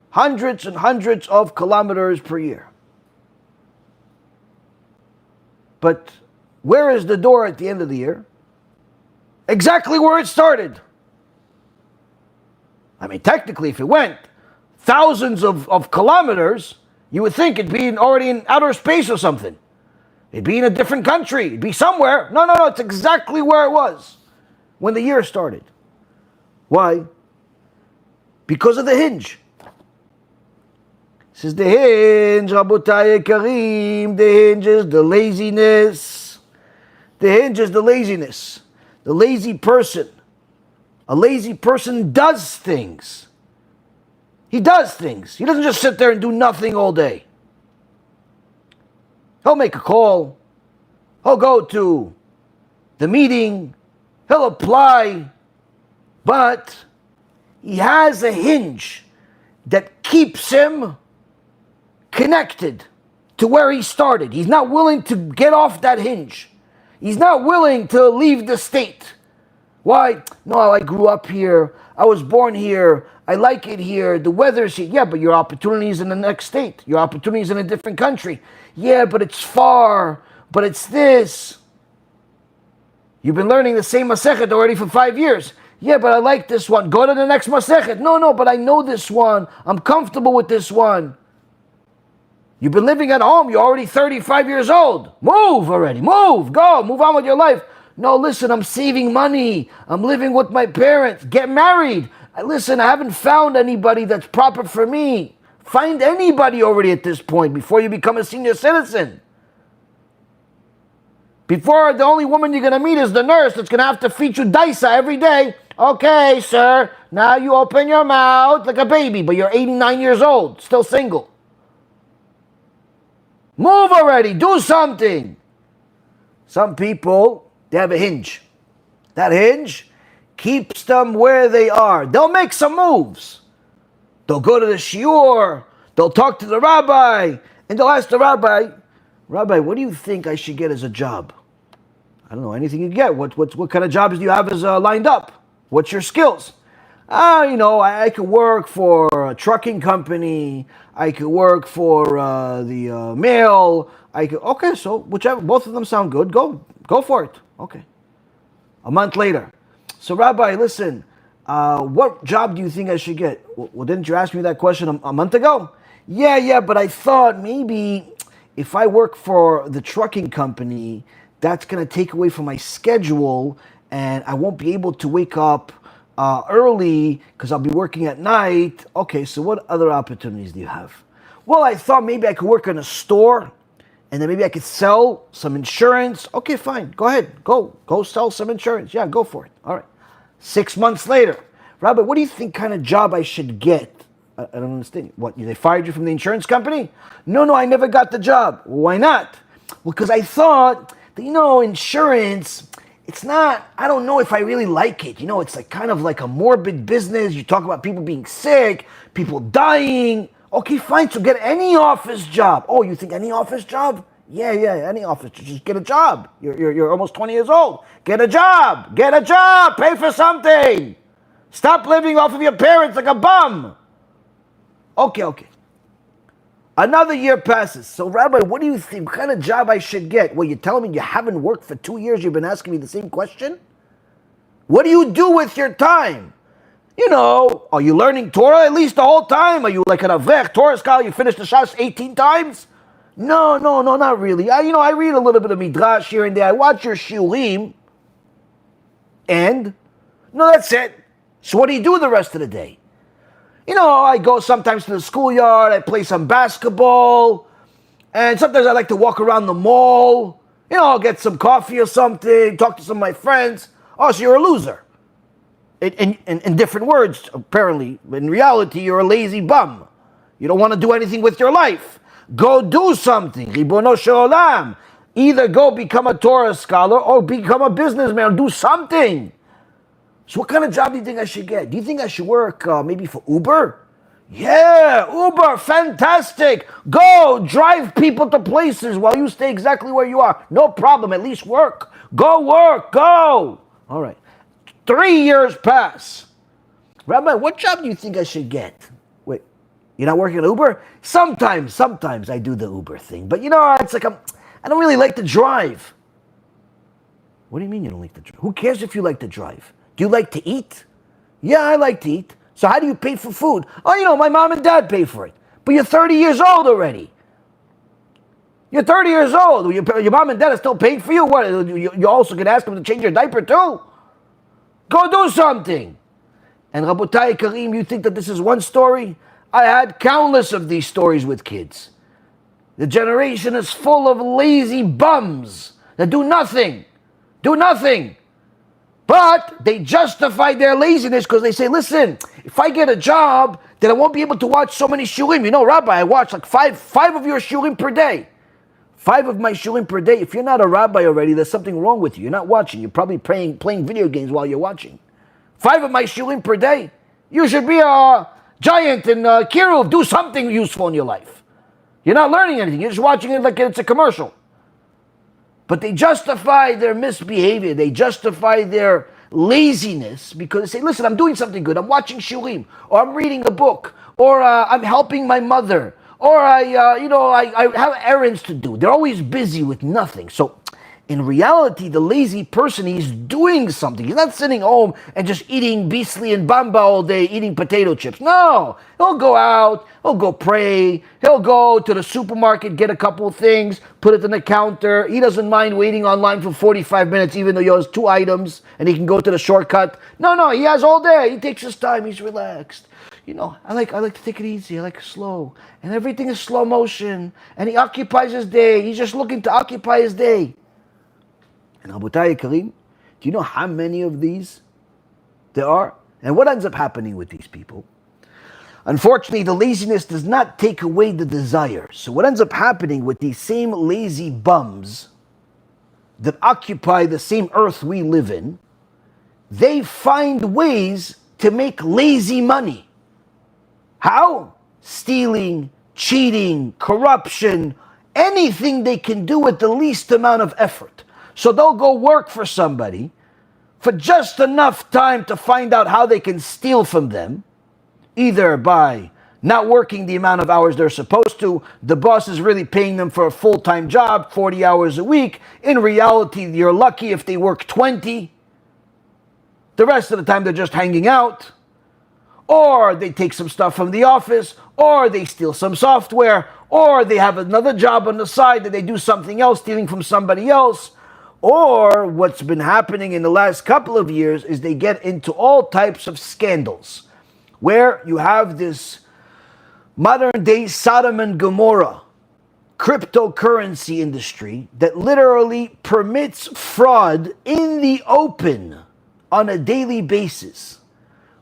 Hundreds and hundreds of kilometers per year. But where is the door at the end of the year? Exactly where it started. I mean, technically, if it went thousands of kilometers, you would think it'd be already in outer space or something. It'd be in a different country. It'd be somewhere. No, it's exactly where it was when the year started. Why? Because of the hinge. It says the hinge, Rabotai Karim, the hinge is the laziness. The hinge is the laziness. The lazy person. A lazy person does things. He does things. He doesn't just sit there and do nothing all day. He'll make a call. He'll go to the meeting. He'll apply. But he has a hinge that keeps him connected to where he started. He's not willing to get off that hinge. He's not willing to leave the state. Why? No, I grew up here. I was born here. I like it here. The weather's here. Yeah, but your opportunity is in the next state. Your opportunity is in a different country. Yeah, but it's far. But it's this. You've been learning the same Masechet already for 5 years. Yeah, but I like this one. Go to the next Masechet. No, but I know this one. I'm comfortable with this one. You've been living at home. You're already 35 years old. Move already. Move. Go. Move on with your life. No, listen, I'm saving money. I'm living with my parents. Get married. Listen, I haven't found anybody that's proper for me. Find anybody already at this point before you become a senior citizen. Before the only woman you're going to meet is the nurse that's going to have to feed you daisa every day. Okay, sir, now you open your mouth like a baby, but you're 89 years old, still single. Move already. Do something. Some people, they have a hinge. That hinge keeps them where they are. They'll make some moves. They'll go to the shiur. They'll talk to the rabbi. And they'll ask the rabbi, Rabbi, what do you think I should get as a job? I don't know, anything you get. What kind of jobs do you have as lined up? What's your skills? I could work for a trucking company. I could work for the mail. Okay, so whichever, both of them sound good. Go for it. Okay. A month later. So Rabbi, listen, what job do you think I should get? Well, didn't you ask me that question a month ago? Yeah, but I thought maybe if I work for the trucking company, that's going to take away from my schedule and I won't be able to wake up early because I'll be working at night. Okay, so what other opportunities do you have? Well, I thought maybe I could work in a store and then maybe I could sell some insurance. Okay, fine. Go ahead. Go sell some insurance. Yeah, go for it. All right. 6 months later. Rabbi, what do you think kind of job I should get? I don't understand. What, they fired you from the insurance company? No, I never got the job. Why not? Well, because I thought that, insurance, it's not, I don't know if I really like it. It's like kind of like a morbid business. You talk about people being sick, people dying. Okay, fine, so get any office job. Oh, you think any office job? Yeah, any office. Just get a job. You're almost 20 years old. Get a job. Get a job. Pay for something. Stop living off of your parents like a bum. Okay. Another year passes. So, Rabbi, what do you think? What kind of job I should get? Well, you're telling me you haven't worked for 2 years. You've been asking me the same question? What do you do with your time? Are you learning Torah at least the whole time? Are you like an Avrech Torah scholar? You finished the Shas 18 times? No, not really. I read a little bit of Midrash here and there. I watch your Shiurim. And? No, that's it. So what do you do the rest of the day? I go sometimes to the schoolyard. I play some basketball. And sometimes I like to walk around the mall. I'll get some coffee or something. Talk to some of my friends. Oh, so you're a loser. In different words, apparently. In reality, you're a lazy bum. You don't want to do anything with your life. Go do something. Ribono she'olam. Either go become a Torah scholar or become a businessman. Do something. So what kind of job do you think I should get? Do you think I should work maybe for Uber? Yeah, Uber, fantastic. Go drive people to places while you stay exactly where you are. No problem, at least work. Go work, go. All right. 3 years pass. Rabbi, what job do you think I should get? Wait, you're not working at Uber? Sometimes I do the Uber thing. But it's like I don't really like to drive. What do you mean you don't like to drive? Who cares if you like to drive? Do you like to eat? Yeah, I like to eat. So how do you pay for food? Oh, my mom and dad pay for it. But you're 30 years old already. You're 30 years old. Your mom and dad are still paying for you? What? You also can ask them to change your diaper too? Go do something. And Rabotai Karim, you think that this is one story? I had countless of these stories with kids. The generation is full of lazy bums that do nothing. But they justify their laziness because they say, listen, if I get a job, then I won't be able to watch so many shurim. Rabbi, I watch like five of your shurim per day. 5 of my shurim per day. If you're not a rabbi already, there's something wrong with you. You're not watching. You're probably playing video games while you're watching. 5 of my shurim per day. You should be a giant in Kiruv. Do something useful in your life. You're not learning anything. You're just watching it like it's a commercial. But they justify their misbehavior. They justify their laziness because they say, listen, I'm doing something good. I'm watching shurim, or I'm reading a book, or I'm helping my mother, or I have errands to do. They're always busy with nothing. So in reality, the lazy person, he's doing something. He's not sitting home and just eating beastly and bamba all day, eating potato chips. No, he'll go out, he'll go pray, he'll go to the supermarket, get a couple of things, put it on the counter. He doesn't mind waiting online for 45 minutes, even though he has 2 items, and he can go to the shortcut. No, he has all day. He takes his time, he's relaxed. I like to take it easy. I like slow. And everything is slow motion. And he occupies his day. He's just looking to occupy his day. And Rabotai Karim, do you know how many of these there are? And what ends up happening with these people? Unfortunately, the laziness does not take away the desire. So what ends up happening with these same lazy bums that occupy the same earth we live in, they find ways to make lazy money. How? Stealing, cheating, corruption, anything they can do with the least amount of effort. So they'll go work for somebody for just enough time to find out how they can steal from them, either by not working the amount of hours they're supposed to. The boss is really paying them for a full-time job, 40 hours a week. In reality, you're lucky if they work 20. The rest of the time, they're just hanging out. Or they take some stuff from the office, or they steal some software, or they have another job on the side that they do something else, stealing from somebody else. Or what's been happening in the last couple of years is they get into all types of scandals, where you have this modern day Sodom and Gomorrah cryptocurrency industry that literally permits fraud in the open on a daily basis,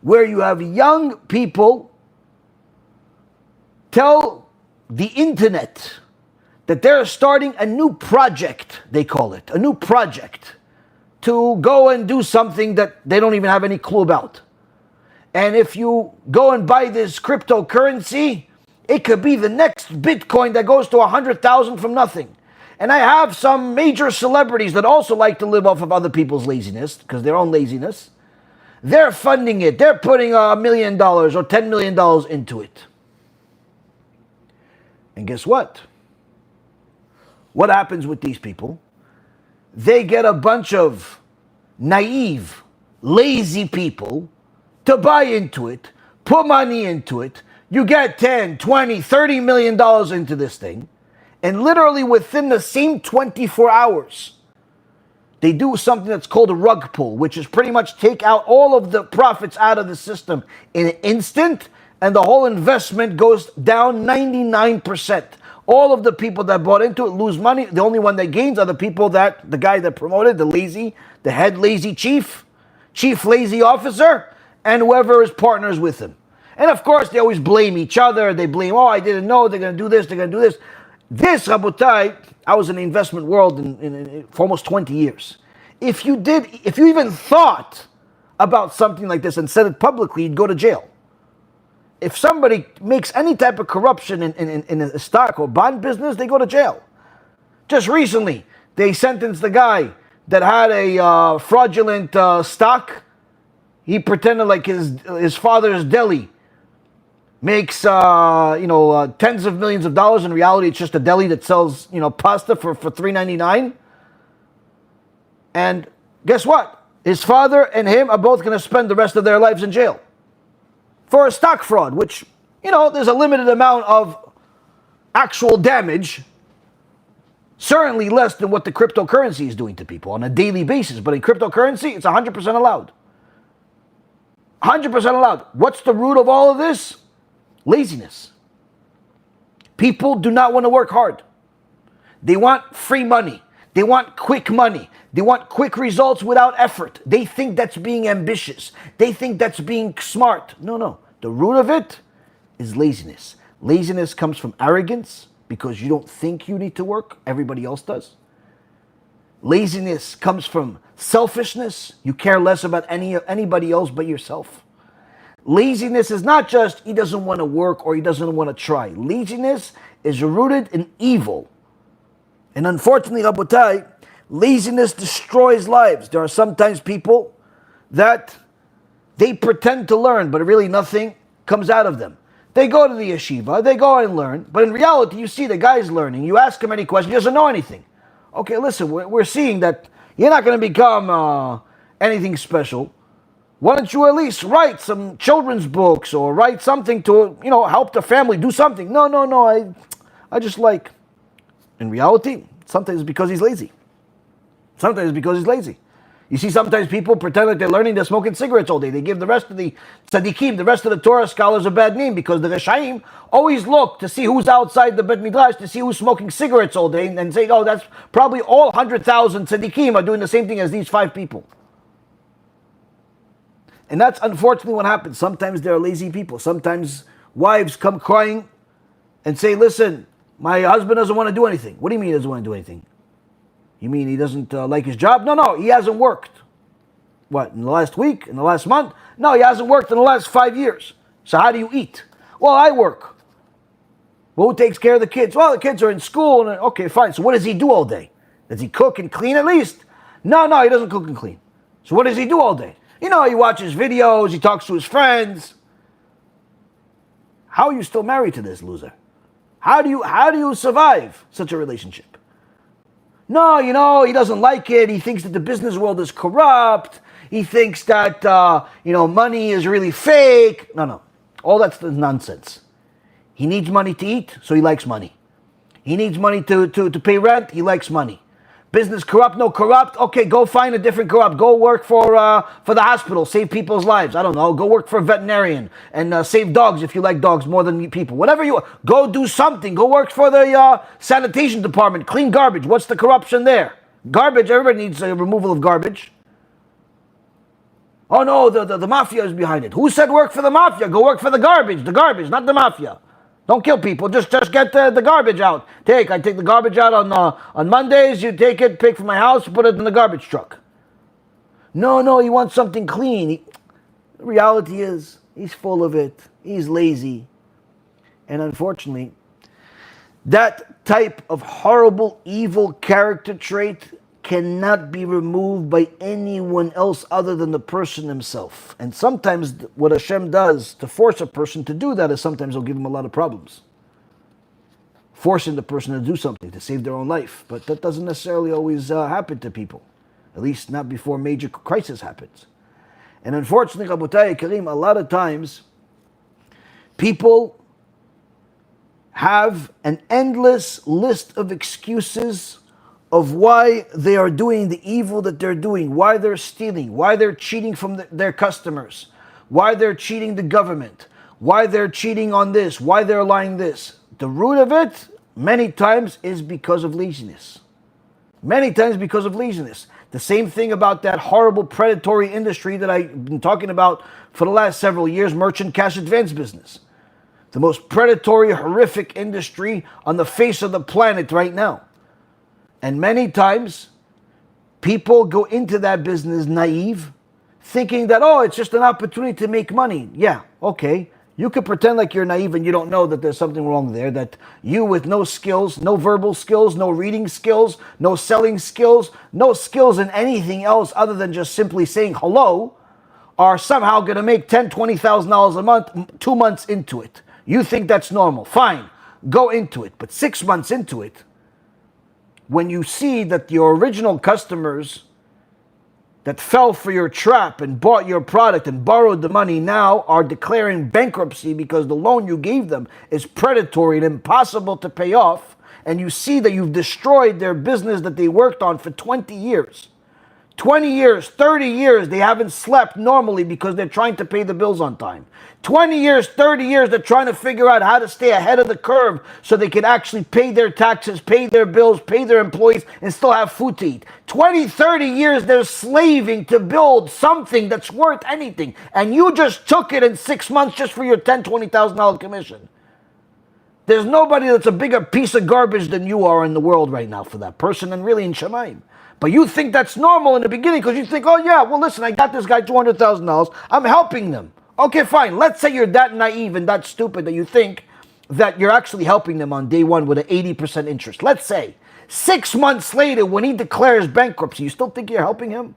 where you have young people tell the internet that they're starting a new project, they call it, a new project, to go and do something that they don't even have any clue about. And if you go and buy this cryptocurrency, it could be the next Bitcoin that goes to 100,000 from nothing. And I have some major celebrities that also like to live off of other people's laziness, because their own laziness. They're funding it. They're putting $1 million or $10 million into it. And guess what? What happens with these people? They get a bunch of naive, lazy people to buy into it, put money into it. You get 10, 20, $30 million into this thing. And literally within the same 24 hours, they do something that's called a rug pull, which is pretty much take out all of the profits out of the system in an instant, and the whole investment goes down 99%. All of the people that bought into it lose money. The only one that gains are the people that, the guy that promoted, the head lazy chief lazy officer, and whoever is partners with him. And of course, they always blame each other. They blame, oh, I didn't know, they're going to do this, they're going to do this. This, Rabotai, I was in the investment world for almost 20 years. If you even thought about something like this and said it publicly, you'd go to jail. If somebody makes any type of corruption in a stock or bond business, they go to jail. Just recently, they sentenced the guy that had a fraudulent stock. He pretended like his father's deli makes tens of millions of dollars. In reality, it's just a deli that sells pasta for $3.99. And guess what? His father and him are both going to spend the rest of their lives in jail for a stock fraud, which there's a limited amount of actual damage. Certainly less than what the cryptocurrency is doing to people on a daily basis. But in cryptocurrency, it's 100% allowed. 100% allowed. What's the root of all of this? Laziness. People do not want to work hard. They want free money. They want quick money. They want quick results without effort. They think that's being ambitious. They think that's being smart. No. The root of it is laziness. Laziness comes from arrogance because you don't think you need to work. Everybody else does. Laziness comes from selfishness. You care less about anybody else but yourself. Laziness is not just he doesn't want to work or he doesn't want to try. Laziness is rooted in evil. And unfortunately, Rabotai, laziness destroys lives. There are sometimes people that they pretend to learn, but really nothing comes out of them. They go to the yeshiva, they go and learn, but in reality, you see the guy's learning. You ask him any question, he doesn't know anything. Okay, listen, we're seeing that you're not going to become anything special. Why don't you at least write some children's books or write something to, help the family, do something? No, I just like. In reality, sometimes it's because he's lazy. Sometimes it's because he's lazy. You see, sometimes people pretend like they're learning, they're smoking cigarettes all day. They give the rest of the tzaddikim, the rest of the Torah scholars a bad name because the Reshaim always look to see who's outside the Bet Midrash, to see who's smoking cigarettes all day and say, oh, that's probably all 100,000 tzaddikim are doing the same thing as these 5 people. And that's unfortunately what happens. Sometimes there are lazy people. Sometimes wives come crying and say, listen, my husband doesn't want to do anything. What do you mean he doesn't want to do anything? You mean he doesn't like his job? No, he hasn't worked. What, in the last week? In the last month? No, he hasn't worked in the last 5 years. So how do you eat? Well, I work. Well, who takes care of the kids? Well, the kids are in school. Okay, fine. So what does he do all day? Does he cook and clean at least? No, he doesn't cook and clean. So what does he do all day? He watches videos, he talks to his friends. How are you still married to this loser? How do you survive such a relationship? No, he doesn't like it. He thinks that the business world is corrupt. He thinks that, money is really fake. No. All that's nonsense. He needs money to eat, so he likes money. He needs money to pay rent, he likes money. Business corrupt? No, corrupt? Okay, go find a different corrupt. Go work for the hospital, save people's lives. I don't know. Go work for a veterinarian and save dogs if you like dogs more than people. Whatever you go do something. Go work for the sanitation department. Clean garbage. What's the corruption there? Garbage. Everybody needs a removal of garbage. Oh no, the mafia is behind it. Who said work for the mafia? Go work for the garbage, not the mafia. Don't kill people. Just get the garbage out. I take the garbage out on Mondays. You take it, pick from my house, put it in the garbage truck. No, he wants something clean. The reality is, he's full of it. He's lazy. And unfortunately, That type of horrible, evil character trait cannot be removed by anyone else other than the person himself. And sometimes what Hashem does to force a person to do that is sometimes he'll give him a lot of problems. Forcing the person to do something to save their own life. But that doesn't necessarily always happen to people. At least not before major crisis happens. And unfortunately, Rabotai Karim, a lot of times, people have an endless list of excuses of why they are doing the evil that they're doing, why they're stealing, why they're cheating from their customers, why they're cheating the government, why they're cheating on this, why they're lying this. The root of it, many times, is because of laziness. Many times because of laziness. The same thing about that horrible predatory industry that I've been talking about for the last several years, merchant cash advance business. The most predatory, horrific industry on the face of the planet right now. And many times, people go into that business naive, thinking that, oh, it's just an opportunity to make money. Yeah, okay. You could pretend like you're naive and you don't know that there's something wrong there, that you with no skills, no verbal skills, no reading skills, no selling skills, no skills in anything else other than just simply saying hello, are somehow going to make $10,000, $20,000 a month 2 months into it. You think that's normal. Fine, go into it. But 6 months into it, when you see that your original customers that fell for your trap and bought your product and borrowed the money now are declaring bankruptcy because the loan you gave them is predatory and impossible to pay off, and you see that you've destroyed their business that they worked on for 20 years. 20 years, 30 years, they haven't slept normally because they're trying to pay the bills on time. 20 years, 30 years, they're trying to figure out how to stay ahead of the curve so they can actually pay their taxes, pay their bills, pay their employees, and still have food to eat. 20, 30 years, they're slaving to build something that's worth anything. And you just took it in 6 months just for your $10,000, $20,000 commission. There's nobody that's a bigger piece of garbage than you are in the world right now for that person, and really in Shemaim. But you think that's normal in the beginning because you think, oh yeah, well listen, I got this guy $200,000. I'm helping them. Okay, fine. Let's say you're that naive and that stupid that you think that you're actually helping them on day one with an 80% interest. Let's say 6 months later when he declares bankruptcy, you still think you're helping him?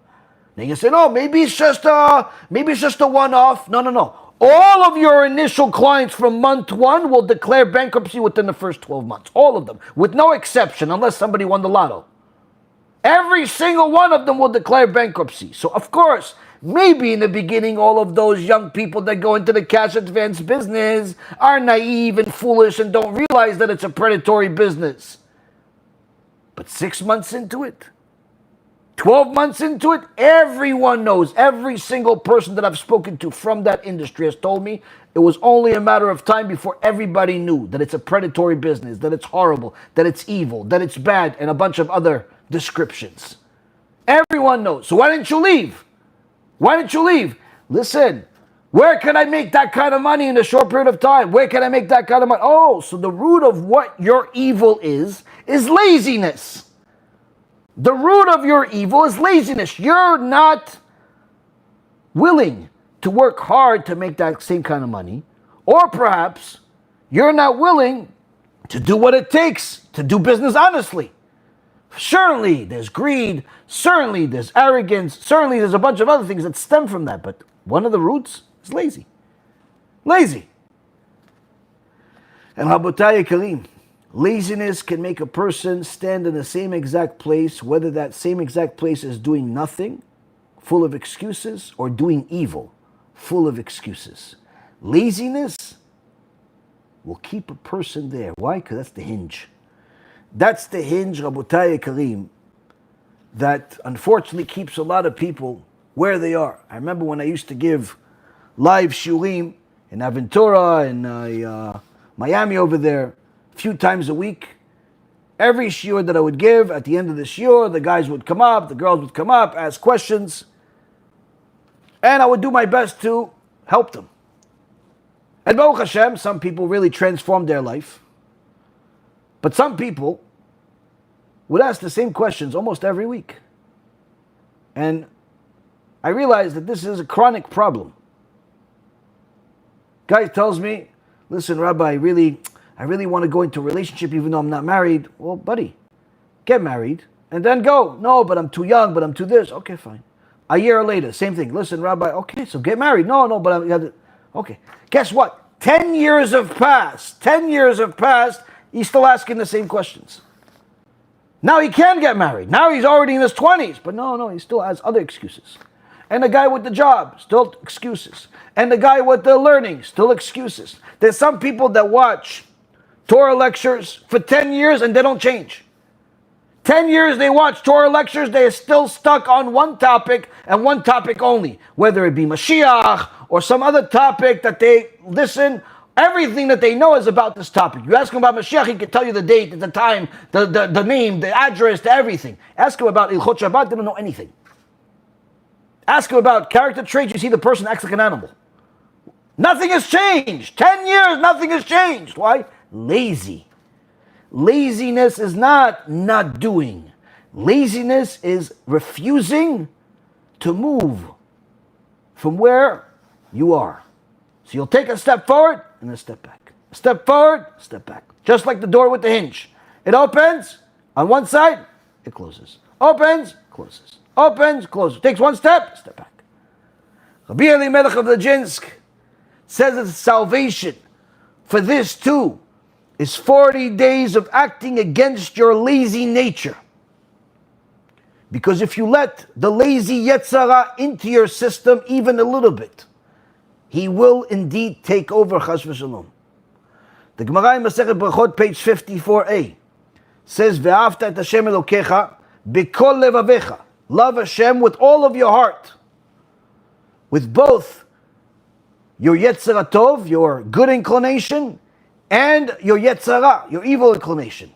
Then you say, no, maybe it's just a one-off. No. All of your initial clients from month one will declare bankruptcy within the first 12 months. All of them, with no exception, unless somebody won the lotto. Every single one of them will declare bankruptcy. So of course, maybe in the beginning, all of those young people that go into the cash advance business are naive and foolish and don't realize that it's a predatory business. But 6 months into it, 12 months into it, everyone knows, every single person that I've spoken to from that industry has told me it was only a matter of time before everybody knew that it's a predatory business, that it's horrible, that it's evil, that it's bad, and a bunch of other descriptions. Everyone knows. So why didn't you leave? Why didn't you leave? Listen, where can I make that kind of money in a short period of time? Where can I make that kind of money? Oh, so the root of what your evil is laziness. The root of your evil is laziness. You're not willing to work hard to make that same kind of money. Or perhaps you're not willing to do what it takes to do business honestly. Certainly there's greed, certainly there's arrogance, certainly there's a bunch of other things that stem from that, but one of the roots is lazy. Lazy. And Rabotai Karim, laziness can make a person stand in the same exact place, whether that same exact place is doing nothing, full of excuses, or doing evil, full of excuses. Laziness will keep a person there. Why? Because that's the hinge. That's the hinge, Rabotai Karim, that unfortunately keeps a lot of people where they are. I remember when I used to give live shiurim in Aventura, in Miami over there, a few times a week. Every shiur that I would give, at the end of the shiur, the guys would come up, the girls would come up, ask questions, and I would do my best to help them. And Baruch Hashem, some people really transformed their life. But some people would ask the same questions almost every week. And I realized that this is a chronic problem. Guy tells me, listen, Rabbi, I really want to go into a relationship even though I'm not married. Well, buddy, get married and then go. No, but I'm too young, but I'm too this. Okay, fine. A year later, same thing. Listen, Rabbi, okay, so get married. No, but I'm, okay. Guess what? 10 years have passed. 10 years have passed. He's still asking the same questions. Now he can get married. Now he's already in his 20s. But no, he still has other excuses. And the guy with the job, still excuses. And the guy with the learning, still excuses. There's some people that watch Torah lectures for 10 years and they don't change. 10 years they watch Torah lectures, they are still stuck on one topic and one topic only. Whether it be Mashiach or some other topic that they listen, everything that they know is about this topic. You ask him about Mashiach, he can tell you the date, the time, the name, the address, the everything. Ask him about Ilchot Shabbat, they don't know anything. Ask him about character traits, you see the person acts like an animal. Nothing has changed. 10 years, nothing has changed. Why? Lazy. Laziness is not doing. Laziness is refusing to move from where you are. So you'll take a step forward and a step back. A step forward, a step back. Just like the door with the hinge. It opens on one side, it closes. Opens, closes. Opens, closes. Takes one step, step back. Rabbi Elimelech of the Jinsk says that salvation for this too is 40 days of acting against your lazy nature. Because if you let the lazy Yetzirah into your system even a little bit, he will indeed take over, chas v'shalom. The Gemara in Masechet Brachot, page 54a, says, Ve'afta et Hashem Elokecha, b'kol levavecha. Love Hashem with all of your heart. With both your Yetzirah Tov, your good inclination, and your Yetzirah, your evil inclination.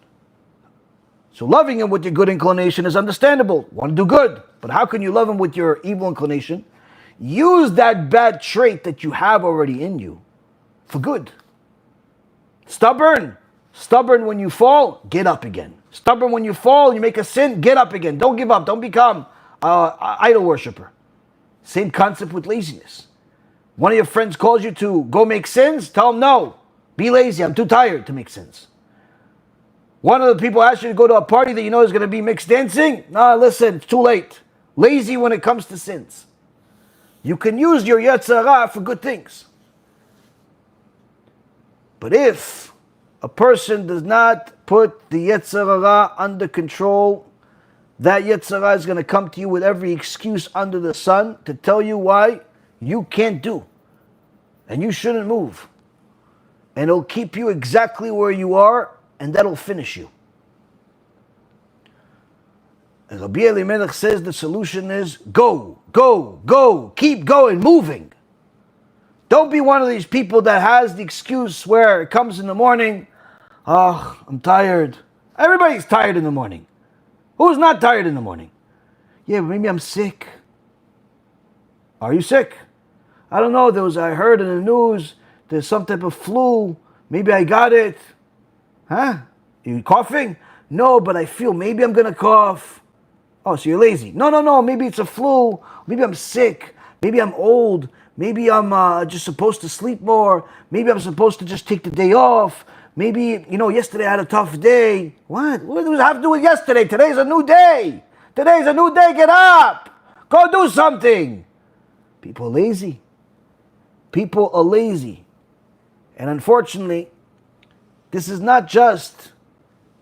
So loving him with your good inclination is understandable. Want to do good. But how can you love him with your evil inclination? Use that bad trait that you have already in you for good. Stubborn. Stubborn when you fall, get up again. Stubborn when you fall, you make a sin, get up again. Don't give up. Don't become an idol worshiper. Same concept with laziness. One of your friends calls you to go make sins, tell him no. Be lazy, I'm too tired to make sins. One of the people asks you to go to a party that you know is going to be mixed dancing. No, listen, it's too late. Lazy when it comes to sins. You can use your Yetzirah for good things. But if a person does not put the Yetzirah under control, that Yetzirah is going to come to you with every excuse under the sun to tell you why you can't do. And you shouldn't move. And it'll keep you exactly where you are, and that'll finish you. And Rabbi Elimelech says the solution is go, keep going, moving. Don't be one of these people that has the excuse where it comes in the morning, oh, I'm tired. Everybody's tired in the morning. Who's not tired in the morning? Yeah, but maybe I'm sick. Are you sick? I don't know, I heard in the news, there's some type of flu. Maybe I got it. Huh? You coughing? No, but I feel maybe I'm going to cough. Oh, so you're lazy. No. Maybe it's a flu. Maybe I'm sick. Maybe I'm old. Maybe I'm just supposed to sleep more. Maybe I'm supposed to just take the day off. Maybe, yesterday I had a tough day. What? What does it have to do with yesterday? Today's a new day. Today's a new day. Get up. Go do something. People are lazy. People are lazy. And unfortunately, this is not just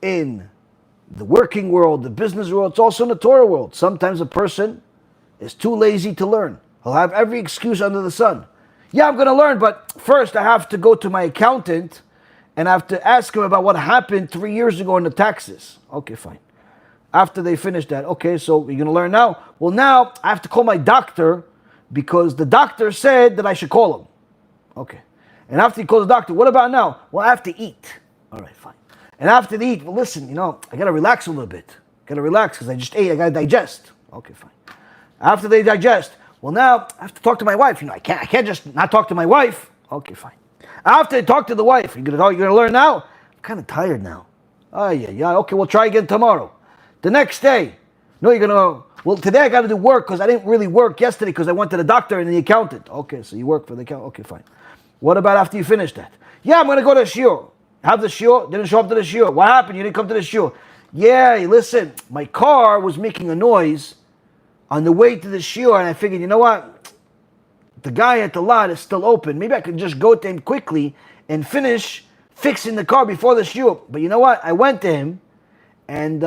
in the working world, the business world, it's also in the Torah world. Sometimes a person is too lazy to learn. He'll have every excuse under the sun. Yeah, I'm going to learn, but first I have to go to my accountant and I have to ask him about what happened 3 years ago in the taxes. Okay, fine. After they finish that, okay, so you're going to learn now? Well, now I have to call my doctor because the doctor said that I should call him. Okay. And after he calls the doctor, what about now? Well, I have to eat. All right, fine. And after they eat, well, listen, I got to relax a little bit. Got to relax because I just ate. I got to digest. Okay, fine. After they digest, well, now I have to talk to my wife. I can't just not talk to my wife. Okay, fine. After I talk to the wife, you're gonna learn now? I'm kind of tired now. Oh, yeah. Okay, we'll try again tomorrow. The next day, no, well, today I got to do work because I didn't really work yesterday because I went to the doctor and the accountant. Okay, so you work for the accountant. Okay, fine. What about after you finish that? Yeah, I'm going to go to shiur. Have the shiur, didn't show up to the shiur. What happened? You didn't come to the shiur. Yeah, listen, my car was making a noise on the way to the shiur, and I figured, you know what? The guy at the lot is still open. Maybe I could just go to him quickly and finish fixing the car before the shiur. But you know what? I went to him, and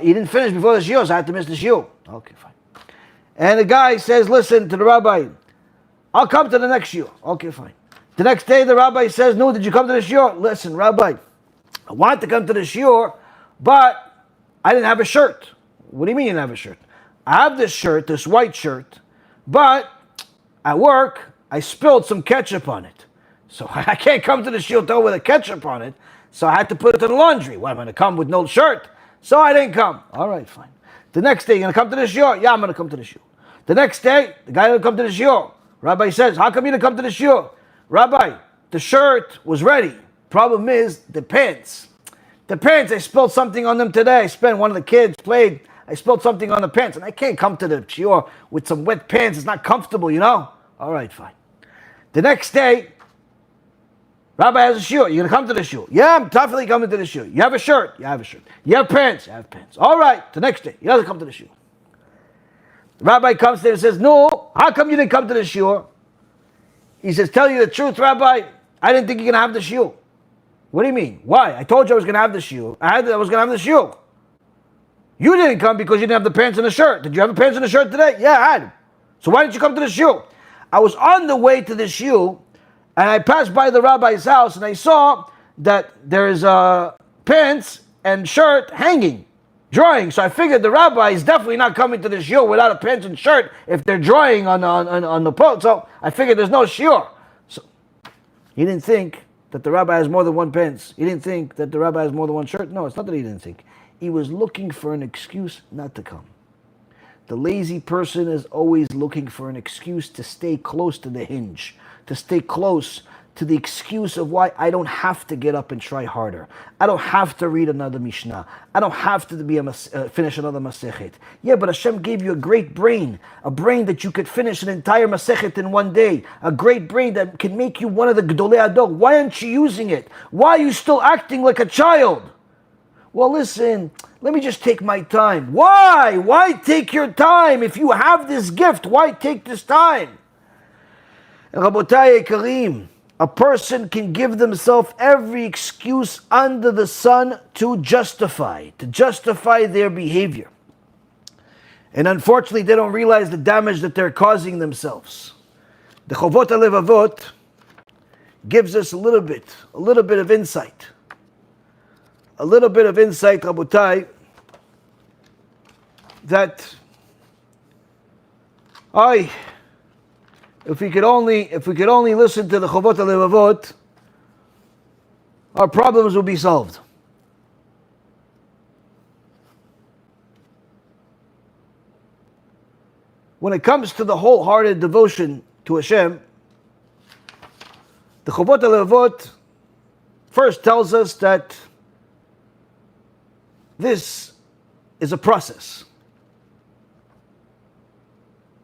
he didn't finish before the shiur, so I had to miss the shiur. Okay, fine. And the guy says, listen to the rabbi, I'll come to the next shiur. Okay, fine. The next day, the rabbi says, no, did you come to the shiur? Listen, rabbi, I wanted to come to the shiur, but I didn't have a shirt. What do you mean you didn't have a shirt? I have this shirt, this white shirt, but at work, I spilled some ketchup on it. So I can't come to the shiur with a ketchup on it, so I had to put it in the laundry. What, I'm going to come with no shirt? So I didn't come. All right, fine. The next day, you're going to come to the shiur? Yeah, I'm going to come to the shiur. The next day, the guy didn't come to the shiur. Rabbi says, how come you didn't come to the shiur? Rabbi, the shirt was ready. Problem is, the pants. The pants, I spilled something on them today. One of the kids played. I spilled something on the pants. And I can't come to the shiur with some wet pants. It's not comfortable, you know? All right, fine. The next day, Rabbi has a shiur. You're going to come to the shiur? Yeah, I'm definitely coming to the shiur. You have a shirt? You have a shirt. You have pants? You have pants. All right, the next day, he doesn't come to the shiur. The rabbi comes there and says, no, how come you didn't come to the shiur? He says, tell you the truth, Rabbi, I didn't think you're going to have the shiur. What do you mean? Why? I told you I was going to have the shiur. I was going to have the shiur. You didn't come because you didn't have the pants and the shirt. Did you have the pants and the shirt today? Yeah, I had. So why didn't you come to the shiur? I was on the way to the shiur, and I passed by the rabbi's house, and I saw that there's pants and shirt hanging, drying. So I figured the rabbi is definitely not coming to the shiur without a pants and shirt if they're drying on the pole. So I figured there's no shiur. So he didn't think that the rabbi has more than one pants. He didn't think that the rabbi has more than one shirt. No, it's not that he didn't think. He was looking for an excuse not to come. The lazy person is always looking for an excuse to stay close to the hinge, to stay close to the excuse of why I don't have to get up and try harder. I don't have to read another Mishnah. I don't have to finish another Masechet. Yeah, but Hashem gave you a great brain, a brain that you could finish an entire Masechet in one day, a great brain that can make you one of the Gdolei Ador. Why aren't you using it? Why are you still acting like a child? Well, listen, let me just take my time. Why? Why take your time? If you have this gift, why take this time? Rabotai Kareem, a person can give themselves every excuse under the sun to justify their behavior. And unfortunately, they don't realize the damage that they're causing themselves. The Chovot HaLevavot gives us a little bit of insight. A little bit of insight, Rabotai, that if we could only listen to the Chovot HaLevavot, our problems will be solved. When it comes to the wholehearted devotion to Hashem, the Chovot HaLevavot first tells us that this is a process.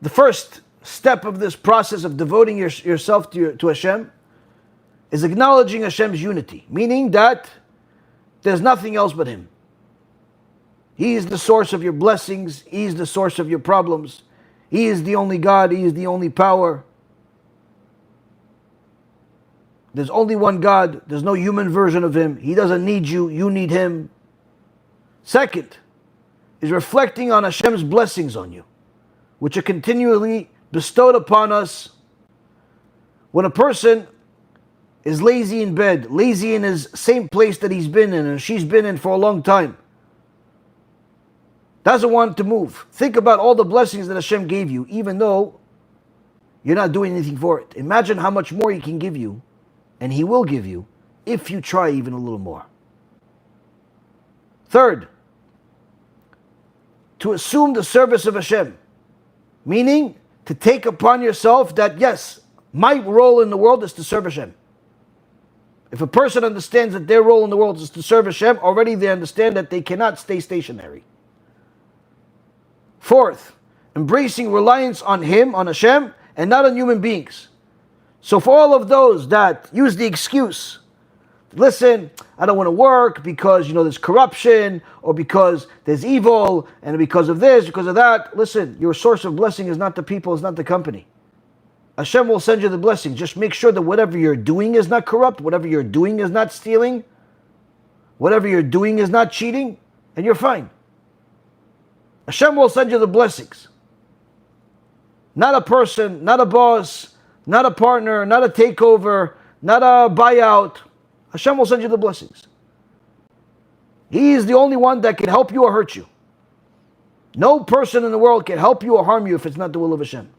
The first step of this process of devoting yourself to Hashem is acknowledging Hashem's unity, meaning that there's nothing else but Him. He is the source of your blessings. He is the source of your problems. He is the only God. He is the only power. There's only one God. There's no human version of Him. He doesn't need you. You need Him. Second is reflecting on Hashem's blessings on you, which are continually bestowed upon us. When a person is lazy in bed, lazy in his same place that he's been in and she's been in for a long time, doesn't want to move. Think about all the blessings that Hashem gave you, even though you're not doing anything for it. Imagine how much more He can give you, and He will give you, if you try even a little more. Third, to assume the service of Hashem, meaning to take upon yourself that, yes, my role in the world is to serve Hashem. If a person understands that their role in the world is to serve Hashem, already they understand that they cannot stay stationary. Fourth, embracing reliance on Him, on Hashem, and not on human beings. So for all of those that use the excuse listen, I don't want to work because, there's corruption, or because there's evil, and because of this, because of that. Listen, your source of blessing is not the people, it's not the company. Hashem will send you the blessing. Just make sure that whatever you're doing is not corrupt, whatever you're doing is not stealing, whatever you're doing is not cheating, and you're fine. Hashem will send you the blessings. Not a person, not a boss, not a partner, not a takeover, not a buyout. Hashem will send you the blessings. He is the only one that can help you or hurt you. No person in the world can help you or harm you if it's not the will of Hashem.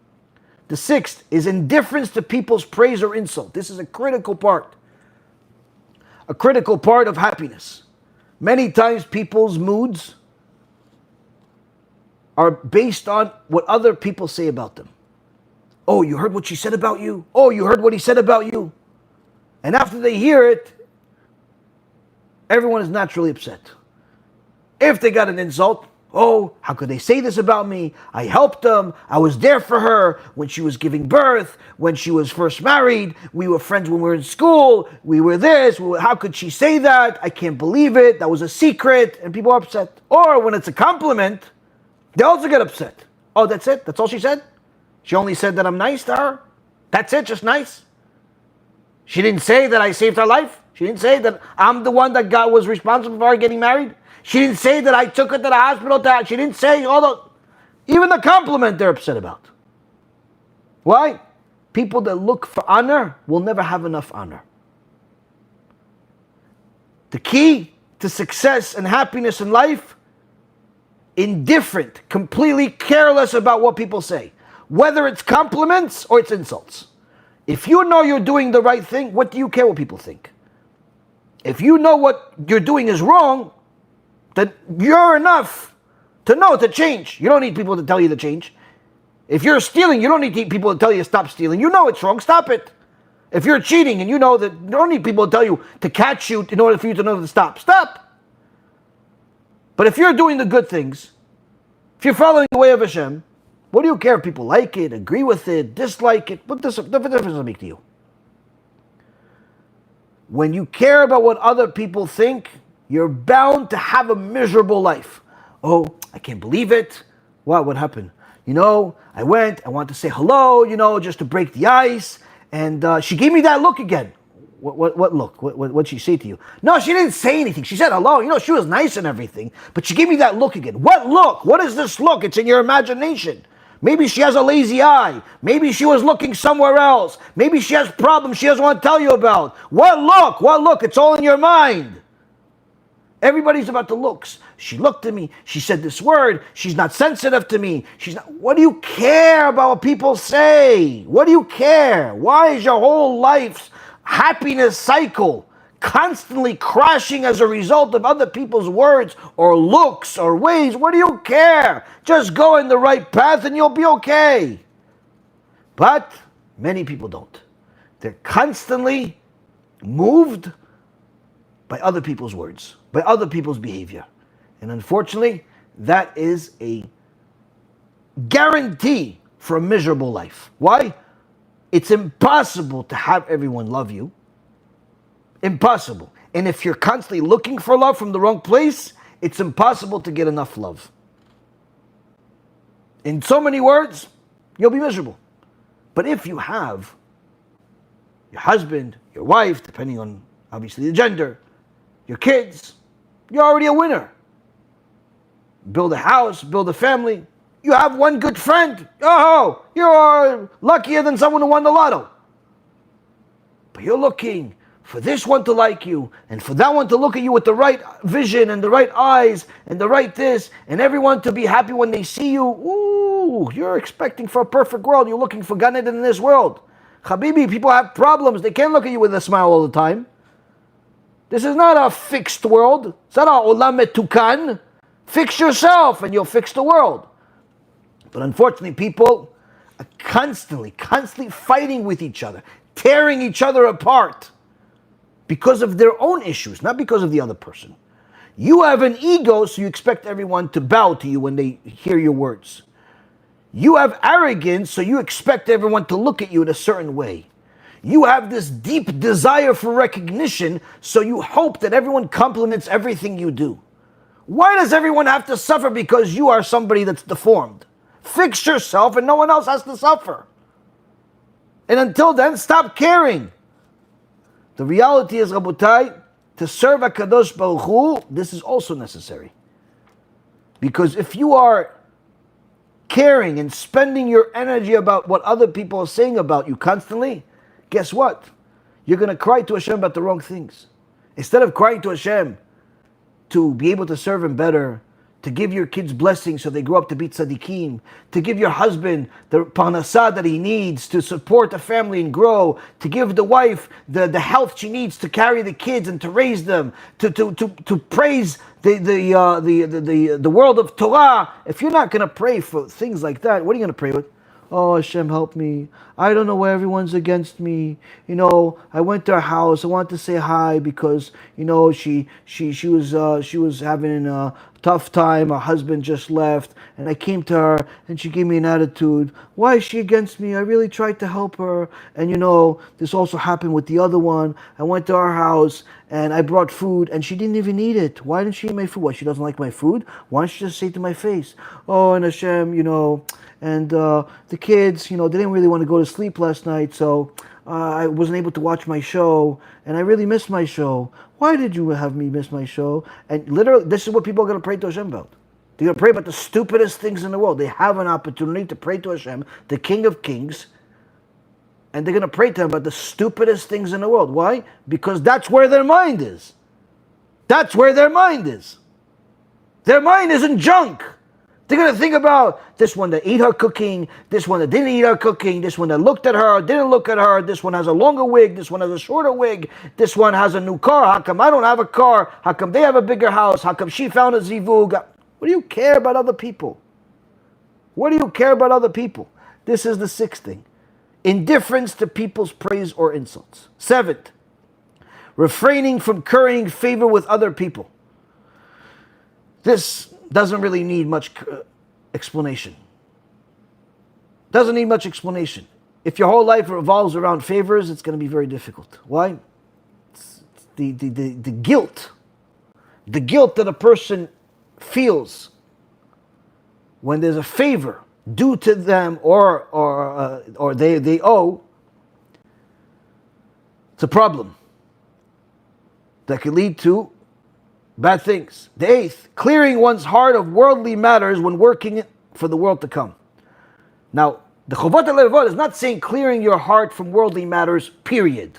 The sixth is indifference to people's praise or insult. This is a critical part. A critical part of happiness. Many times people's moods are based on what other people say about them. Oh, you heard what she said about you? Oh, you heard what he said about you? And after they hear it, everyone is naturally upset. If they got an insult, oh, how could they say this about me? I helped them. I was there for her when she was giving birth, when she was first married. We were friends when we were in school. We were this. How could she say that? I can't believe it. That was a secret. And people are upset. Or when it's a compliment, they also get upset. Oh, that's it? That's all she said? She only said that I'm nice to her? That's it? Just nice? She didn't say that I saved her life? She didn't say that I'm the one that was responsible for her getting married? She didn't say that I took her to the hospital. She didn't say all the... Even the compliment they're upset about. Why? People that look for honor will never have enough honor. The key to success and happiness in life, indifferent, completely careless about what people say. Whether it's compliments or it's insults. If you know you're doing the right thing, what do you care what people think? If you know what you're doing is wrong, then you're enough to know to change. You don't need people to tell you to change. If you're stealing, you don't need people to tell you to stop stealing. You know it's wrong, stop it. If you're cheating and you know that, you don't need people to tell you to catch you in order for you to know to stop. Stop. But if you're doing the good things, if you're following the way of Hashem, what do you care if people like it, agree with it, dislike it? What difference does it make to you? When you care about what other people think, you're bound to have a miserable life. Oh, I can't believe it. What happened? I wanted to say hello, just to break the ice. And she gave me that look again. What look? What'd she say to you? No, she didn't say anything. She said hello. She was nice and everything. But she gave me that look again. What look? What is this look? It's in your imagination. Maybe she has a lazy eye. Maybe she was looking somewhere else. Maybe she has problems she doesn't want to tell you about. What look? What look? It's all in your mind. Everybody's about the looks. She looked at me. She said this word. She's not sensitive to me. What do you care about what people say? What do you care? Why is your whole life's happiness cycle constantly crashing as a result of other people's words or looks or ways? What do you care? Just go in the right path and you'll be okay. But many people don't. They're constantly moved by other people's words, by other people's behavior. And unfortunately, that is a guarantee for a miserable life. Why? It's impossible to have everyone love you. Impossible. And if you're constantly looking for love from the wrong place, it's impossible to get enough love. In so many words, you'll be miserable. But if you have your husband, your wife, depending on obviously the gender, your kids, you're already a winner. Build a house, build a family. You have one good friend. Oh, you are luckier than someone who won the lotto. But you're looking for this one to like you, and for that one to look at you with the right vision and the right eyes and the right this, and everyone to be happy when they see you. Ooh, you're expecting for a perfect world. You're looking for Gan Eden in this world. Habibi, people have problems. They can't look at you with a smile all the time. This is not a fixed world. It's not a olam metukan. Fix yourself and you'll fix the world. But unfortunately, people are constantly fighting with each other, tearing each other apart because of their own issues, not because of the other person. You have an ego, so you expect everyone to bow to you when they hear your words. You have arrogance, so you expect everyone to look at you in a certain way. You have this deep desire for recognition, so you hope that everyone compliments everything you do. Why does everyone have to suffer because you are somebody that's deformed? Fix yourself and no one else has to suffer. And until then, stop caring. The reality is, Rabotai, to serve HaKadosh Baruch Hu, this is also necessary. Because if you are caring and spending your energy about what other people are saying about you constantly, guess what? You're going to cry to Hashem about the wrong things. Instead of crying to Hashem to be able to serve Him better, to give your kids blessings so they grow up to be tzaddikim, to give your husband the parnasah that he needs to support the family and grow, to give the wife the health she needs to carry the kids and to raise them, to praise the world of Torah. If you're not going to pray for things like that, what are you going to pray with? Oh, Hashem, help me. I don't know why everyone's against me. I went to her house. I wanted to say hi because, she was having a tough time. Her husband just left. And I came to her and she gave me an attitude. Why is she against me? I really tried to help her. And this also happened with the other one. I went to our house and I brought food and she didn't even eat it. Why didn't she eat my food? Why, she doesn't like my food? Why don't she just say it to my face? Oh, and Hashem, and the kids, they didn't really want to go to sleep last night, so I wasn't able to watch my show, and I really missed my show. Why did you have me miss my show? And literally, this is what people are going to pray to Hashem about. They're going to pray about the stupidest things in the world. They have an opportunity to pray to Hashem, the King of Kings, and they're going to pray to Him about the stupidest things in the world. Why? Because that's where their mind is. That's where their mind is. Their mind isn't junk. They're going to think about this one that ate her cooking, this one that didn't eat her cooking, this one that looked at her, didn't look at her, this one has a longer wig, this one has a shorter wig, this one has a new car, how come I don't have a car, how come they have a bigger house, how come she found a zivug. What do you care about other people? What do you care about other people? This is the sixth thing. Indifference to people's praise or insults. Seventh, refraining from currying favor with other people. This doesn't really need much explanation. Doesn't need much explanation. If your whole life revolves around favors, it's going to be very difficult. Why? It's the guilt. The guilt that a person feels when there's a favor due to them or they owe, it's a problem that could lead to bad things. The eighth, clearing one's heart of worldly matters when working for the world to come. Now, the Chovot HaLevavot is not saying clearing your heart from worldly matters, period.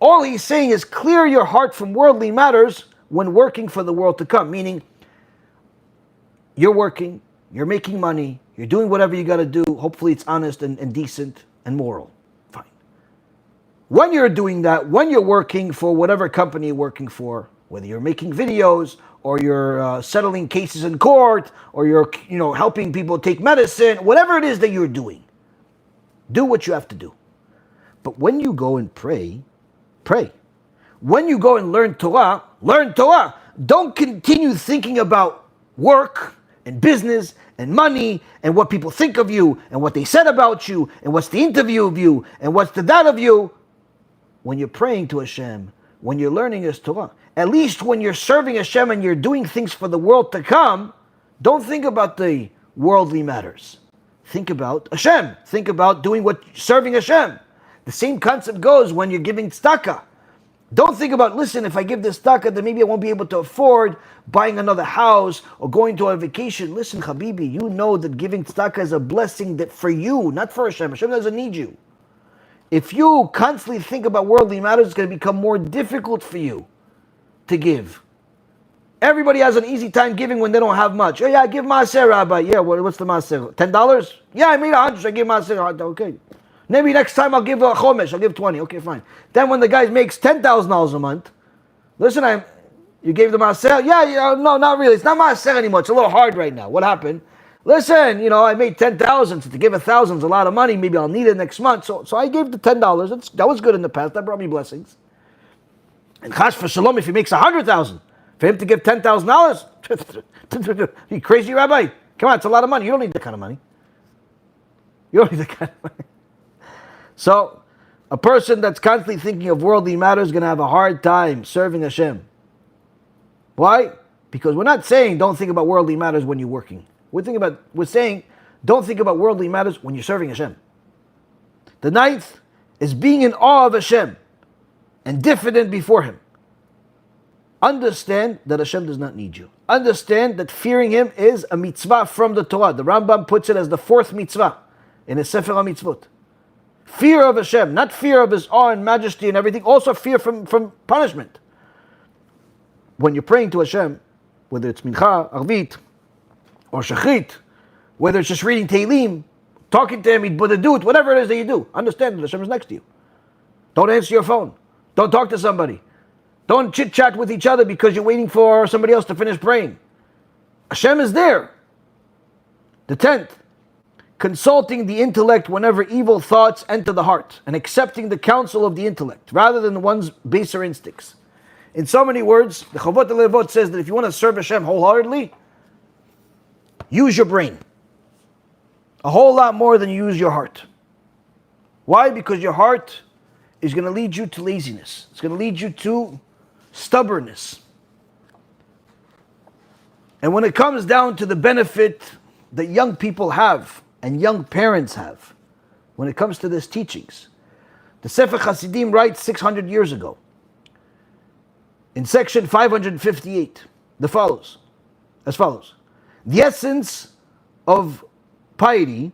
All he's saying is clear your heart from worldly matters when working for the world to come. Meaning, you're working, you're making money, you're doing whatever you got to do. Hopefully it's honest and decent and moral. Fine. When you're doing that, when you're working for whatever company you're working for, whether you're making videos or you're settling cases in court or you're helping people take medicine, whatever it is that you're doing, do what you have to do. But when you go and pray, pray. When you go and learn Torah, learn Torah. Don't continue thinking about work and business and money and what people think of you and what they said about you and what's the interview of you and what's the that of you. When you're praying to Hashem, when you're learning His Torah, at least when you're serving Hashem and you're doing things for the world to come, don't think about the worldly matters. Think about Hashem. Think about serving Hashem. The same concept goes when you're giving tzedakah. Don't think about, listen, if I give this tzedakah, then maybe I won't be able to afford buying another house or going to a vacation. Listen, Habibi, you know that giving tzedakah is a blessing that for you, not for Hashem. Hashem doesn't need you. If you constantly think about worldly matters, it's going to become more difficult for you to give. Everybody has an easy time giving when they don't have much. Oh yeah, give maaser, Rabbi. Yeah, what's the maaser? $10? Yeah, I made 100. I give maaser. Okay. Maybe next time I'll give a chomesh. I'll give 20. Okay, fine. Then when the guy makes $10,000 a month, listen, you gave the maaser? Yeah, no, not really. It's not maaser anymore. It's a little hard right now. What happened? Listen, I made 10,000. So to give 1,000 is a lot of money. Maybe I'll need it next month. So I gave the $10. That was good in the past. That brought me blessings. And Chash for Shalom, if he makes 100,000, for him to give $10,000, you crazy, Rabbi? Come on, it's a lot of money. You don't need that kind of money. You don't need that kind of money. So, A person that's constantly thinking of worldly matters is going to have a hard time serving Hashem. Why? Because we're not saying don't think about worldly matters when you're working. We're saying don't think about worldly matters when you're serving Hashem. The ninth is being in awe of Hashem and diffident before Him. Understand that Hashem does not need you. Understand that fearing Him is a mitzvah from the Torah. The Rambam puts it as the fourth mitzvah in his Sefer HaMitzvot. Fear of Hashem, not fear of His awe and majesty and everything, also fear from punishment. When you're praying to Hashem, whether it's Mincha, Arvit, or Shachrit, whether it's just reading Tehillim, talking to Him, Hitbodedut, whatever it is that you do, understand that Hashem is next to you. Don't answer your phone. Don't talk to somebody. Don't chit-chat with each other because you're waiting for somebody else to finish praying. Hashem is there. The 10th, consulting the intellect whenever evil thoughts enter the heart and accepting the counsel of the intellect rather than one's baser instincts. In so many words, the Chavot HaLevot says that if you want to serve Hashem wholeheartedly, use your brain. A whole lot more than you use your heart. Why? Because your heart is going to lead you to laziness. It's going to lead you to stubbornness. And when it comes down to the benefit that young people have and young parents have, when it comes to these teachings, the Sefer Hasidim writes 600 years ago, in section 558, as follows. The essence of piety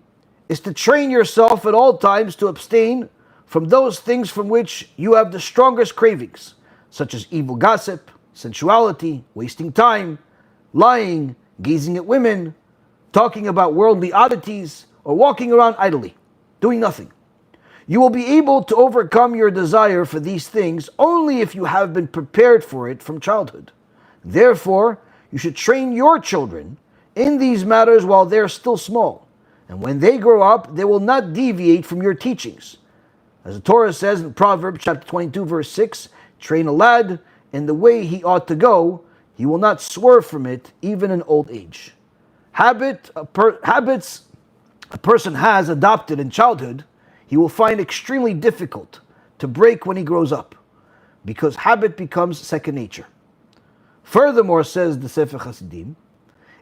is to train yourself at all times to abstain from those things from which you have the strongest cravings, such as evil gossip, sensuality, wasting time, lying, gazing at women, talking about worldly oddities, or walking around idly, doing nothing. You will be able to overcome your desire for these things only if you have been prepared for it from childhood. Therefore, you should train your children in these matters while they're still small. And when they grow up, they will not deviate from your teachings. As the Torah says in Proverbs chapter 22, verse 6, train a lad in the way he ought to go, he will not swerve from it even in old age. Habits a person has adopted in childhood, he will find extremely difficult to break when he grows up, because habit becomes second nature. Furthermore, says the Sefer Hasidim,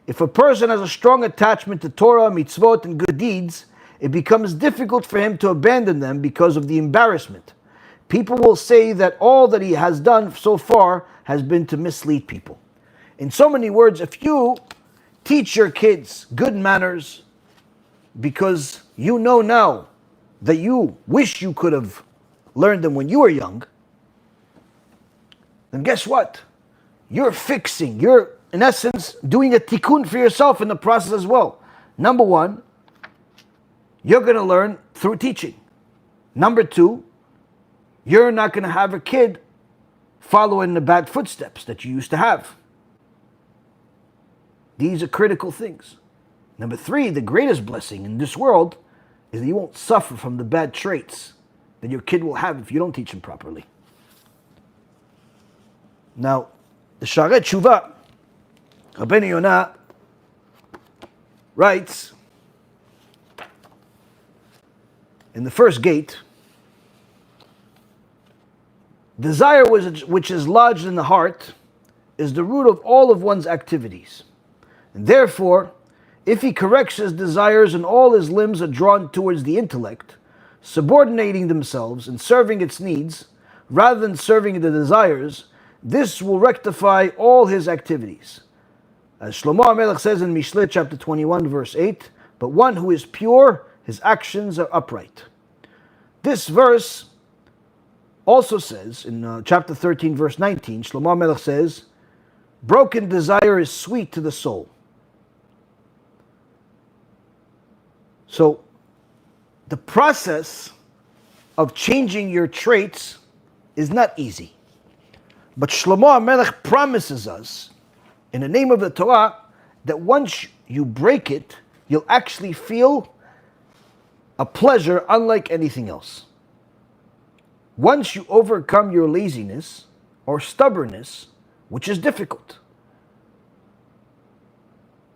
if a person has a strong attachment to Torah, mitzvot, and good deeds, it becomes difficult for him to abandon them because of the embarrassment. People will say that all that he has done so far has been to mislead people. In so many words, if you teach your kids good manners because you know now that you wish you could have learned them when you were young, then guess what? You're in essence doing a tikkun for yourself in the process as well. Number one, you're going to learn through teaching. Number two, you're not going to have a kid follow in the bad footsteps that you used to have. These are critical things. Number three, the greatest blessing in this world is that you won't suffer from the bad traits that your kid will have if you don't teach him properly. Now, the Sharet Shuvah, Rabbi Yonah, writes in the first gate, desire which is lodged in the heart is the root of all of one's activities. And therefore, if he corrects his desires and all his limbs are drawn towards the intellect, subordinating themselves and serving its needs, rather than serving the desires, this will rectify all his activities. As Shlomo HaMelech says in Mishle chapter 21 verse 8, but one who is pure, his actions are upright. This verse also says in chapter 13 verse 19, Shlomo HaMelech says, broken desire is sweet to the soul. So, the process of changing your traits is not easy. But Shlomo HaMelech promises us, in the name of the Torah, that once you break it, you'll actually feel a pleasure unlike anything else. Once you overcome your laziness or stubbornness, which is difficult,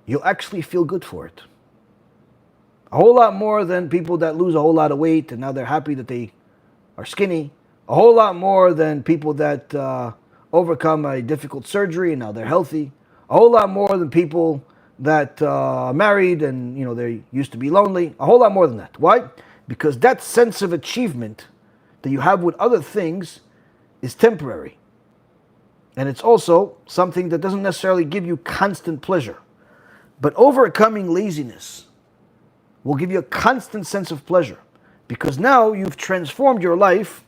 you'll actually feel good for it. A whole lot more than people that lose a whole lot of weight and now they're happy that they are skinny, a whole lot more than people that overcome a difficult surgery and now they're healthy, a whole lot more than people that are married and they used to be lonely, a whole lot more than that. Why? Because that sense of achievement that you have with other things is temporary. And it's also something that doesn't necessarily give you constant pleasure. But overcoming laziness will give you a constant sense of pleasure, because now you've transformed your life.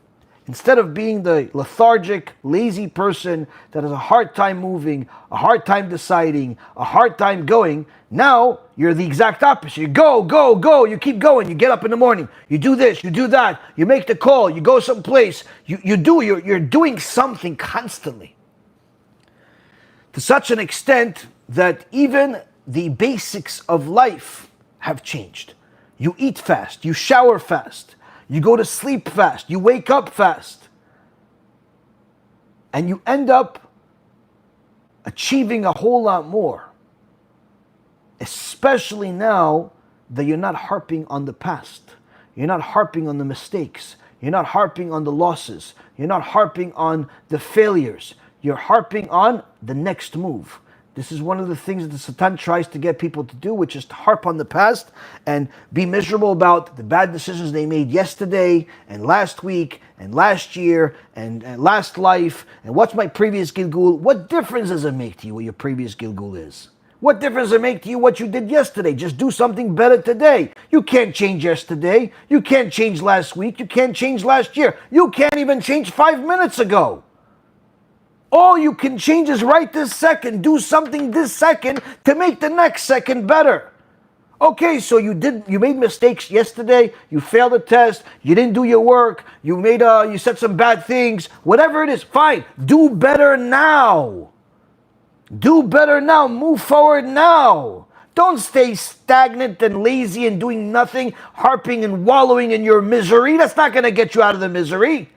Instead of being the lethargic, lazy person that has a hard time moving, a hard time deciding, a hard time going, now you're the exact opposite. You go, go, go, you keep going. You get up in the morning, you do this, you do that, you make the call, you go someplace, you're doing something constantly. To such an extent that even the basics of life have changed. You eat fast, you shower fast, you go to sleep fast, you wake up fast, and you end up achieving a whole lot more, especially now that you're not harping on the past, you're not harping on the mistakes, you're not harping on the losses, you're not harping on the failures, you're harping on the next move. This is one of the things that the Satan tries to get people to do, which is to harp on the past and be miserable about the bad decisions they made yesterday and last week and last year and last life. And what's my previous Gilgul? What difference does it make to you what your previous Gilgul is? What difference does it make to you what you did yesterday? Just do something better today. You can't change yesterday. You can't change last week. You can't change last year. You can't even change 5 minutes ago. All you can change is right this second. Do something this second to make the next second better. Okay, so you made mistakes yesterday. You failed a test. You didn't do your work. You said some bad things. Whatever it is, fine. Do better now. Do better now. Move forward now. Don't stay stagnant and lazy and doing nothing, harping and wallowing in your misery. That's not going to get you out of the misery.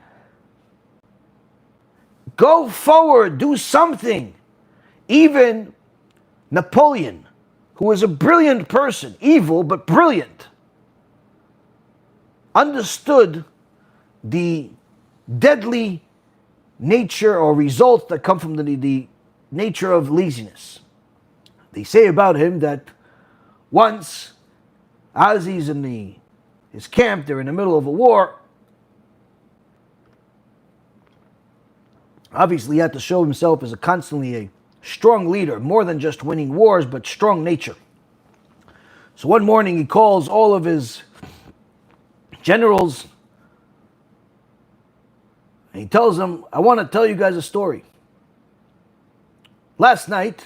Go forward, do something. Even Napoleon, who was a brilliant person, evil but brilliant, understood the deadly nature or results that come from the nature of laziness. They say about him that once, as he's in his camp, they're in the middle of a war. Obviously, he had to show himself as constantly a strong leader, more than just winning wars, but strong nature. So one morning he calls all of his generals and he tells them, I want to tell you guys a story. Last night,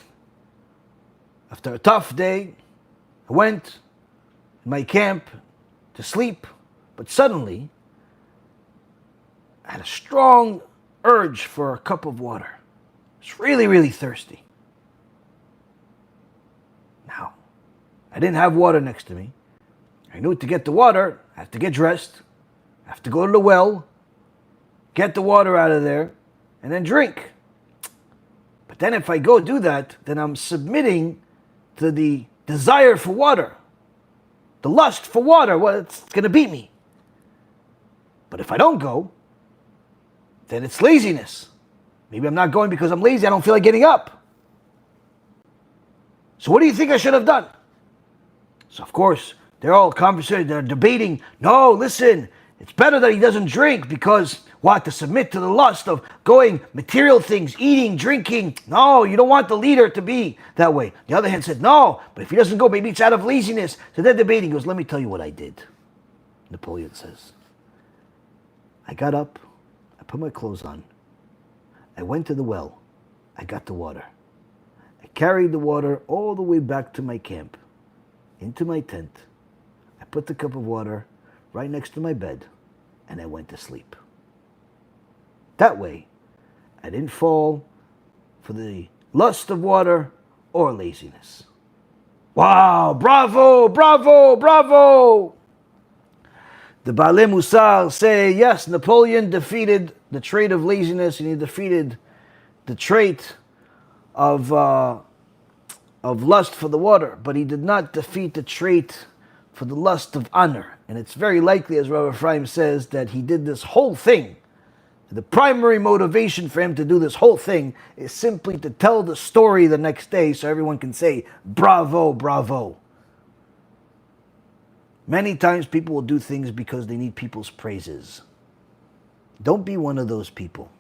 after a tough day, I went in my camp to sleep, but suddenly I had a strong urge for a cup of water. It's really, really thirsty. Now, I didn't have water next to me. I knew to get the water, I have to get dressed, I have to go to the well, get the water out of there, and then drink. But then if I go do that, then I'm submitting to the desire for water, the lust for water. Well, it's going to beat me. But if I don't go, then it's laziness. Maybe I'm not going because I'm lazy. I don't feel like getting up. So what do you think I should have done? So of course, they're all conversating, they're debating. No, listen, it's better that he doesn't drink because what? To submit to the lust of going material things, eating, drinking. No, you don't want the leader to be that way. The other hand said, no, but if he doesn't go, maybe it's out of laziness. So they're debating. He goes, let me tell you what I did. Napoleon says, I got up, I put my clothes on, I went to the well, I got the water. I carried the water all the way back to my camp, into my tent. I put the cup of water right next to my bed, and I went to sleep. That way, I didn't fall for the lust of water or laziness. Wow, bravo, bravo, bravo! The Baalei Musar say, yes, Napoleon defeated the trait of laziness and he defeated the trait of lust for the water, but he did not defeat the trait for the lust of honor. And it's very likely, as Rabbi Ephraim says, that he did this whole thing. The primary motivation for him to do this whole thing is simply to tell the story the next day so everyone can say, bravo, bravo. Many times people will do things because they need people's praises. Don't be one of those people.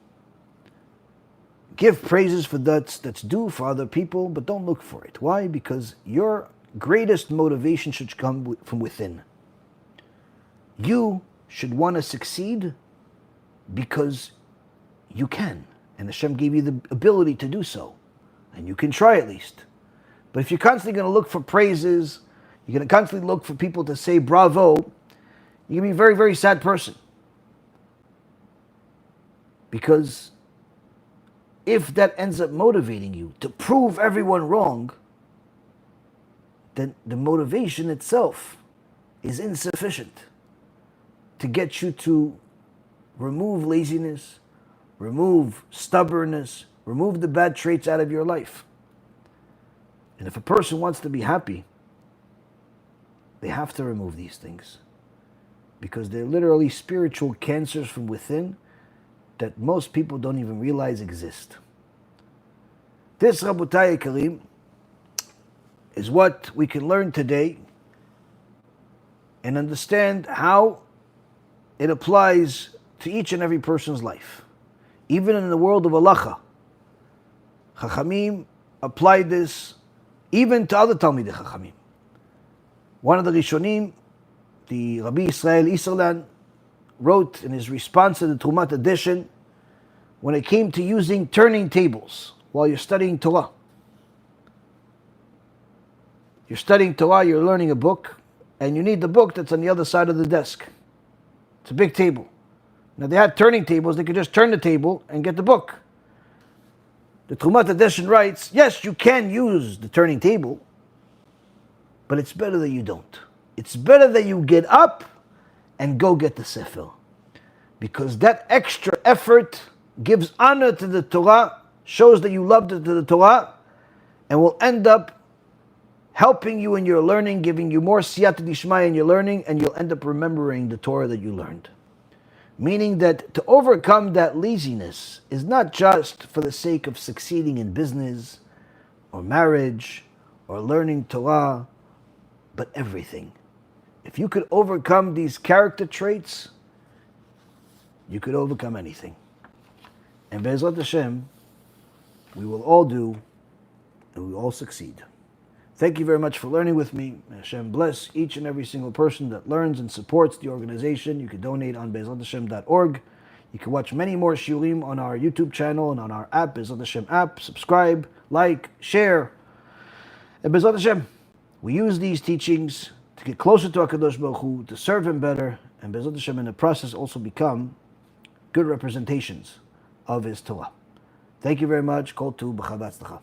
Give praises for that's due for other people, but don't look for it. Why? Because your greatest motivation should come from within. You should want to succeed because you can. And Hashem gave you the ability to do so. And you can try at least. But if you're constantly going to look for praises, you're going to constantly look for people to say bravo, you're going to be a very, very sad person. Because if that ends up motivating you to prove everyone wrong, then the motivation itself is insufficient to get you to remove laziness, remove stubbornness, remove the bad traits out of your life. And if a person wants to be happy, they have to remove these things. Because they're literally spiritual cancers from within that most people don't even realize exist. This, Rabotai Karim, is what we can learn today and understand how it applies to each and every person's life. Even in the world of halacha, Chachamim applied this even to other Talmidei Chachamim. One of the Rishonim, the Rabbi Israel Iserlan, wrote in his response to the Trumat edition when it came to using turning tables while you're studying Torah. You're studying Torah, you're learning a book, and you need the book that's on the other side of the desk. It's a big table. Now they had turning tables, they could just turn the table and get the book. The Trumat edition writes, yes, you can use the turning table, but it's better that you don't. It's better that you get up and go get the Sefer. Because that extra effort gives honor to the Torah, shows that you love the Torah, and will end up helping you in your learning, giving you more siyata dishmaya in your learning, and you'll end up remembering the Torah that you learned. Meaning that to overcome that laziness is not just for the sake of succeeding in business, or marriage, or learning Torah, but everything. If you could overcome these character traits, you could overcome anything. And Be'ezrat Hashem, we will all do, and we will all succeed. Thank you very much for learning with me. May Hashem bless each and every single person that learns and supports the organization. You can donate on Be'ezratHashem.org. You can watch many more shiurim on our YouTube channel and on our app, Be'ezrat Hashem app. Subscribe, like, share. And Be'ezrat Hashem, we use these teachings to get closer to HaKadosh Baruch Hu, to serve Him better, and Be'ezrat Hashem in the process also become good representations of His Torah. Thank you very much. Kol tu b'chava tzlacha.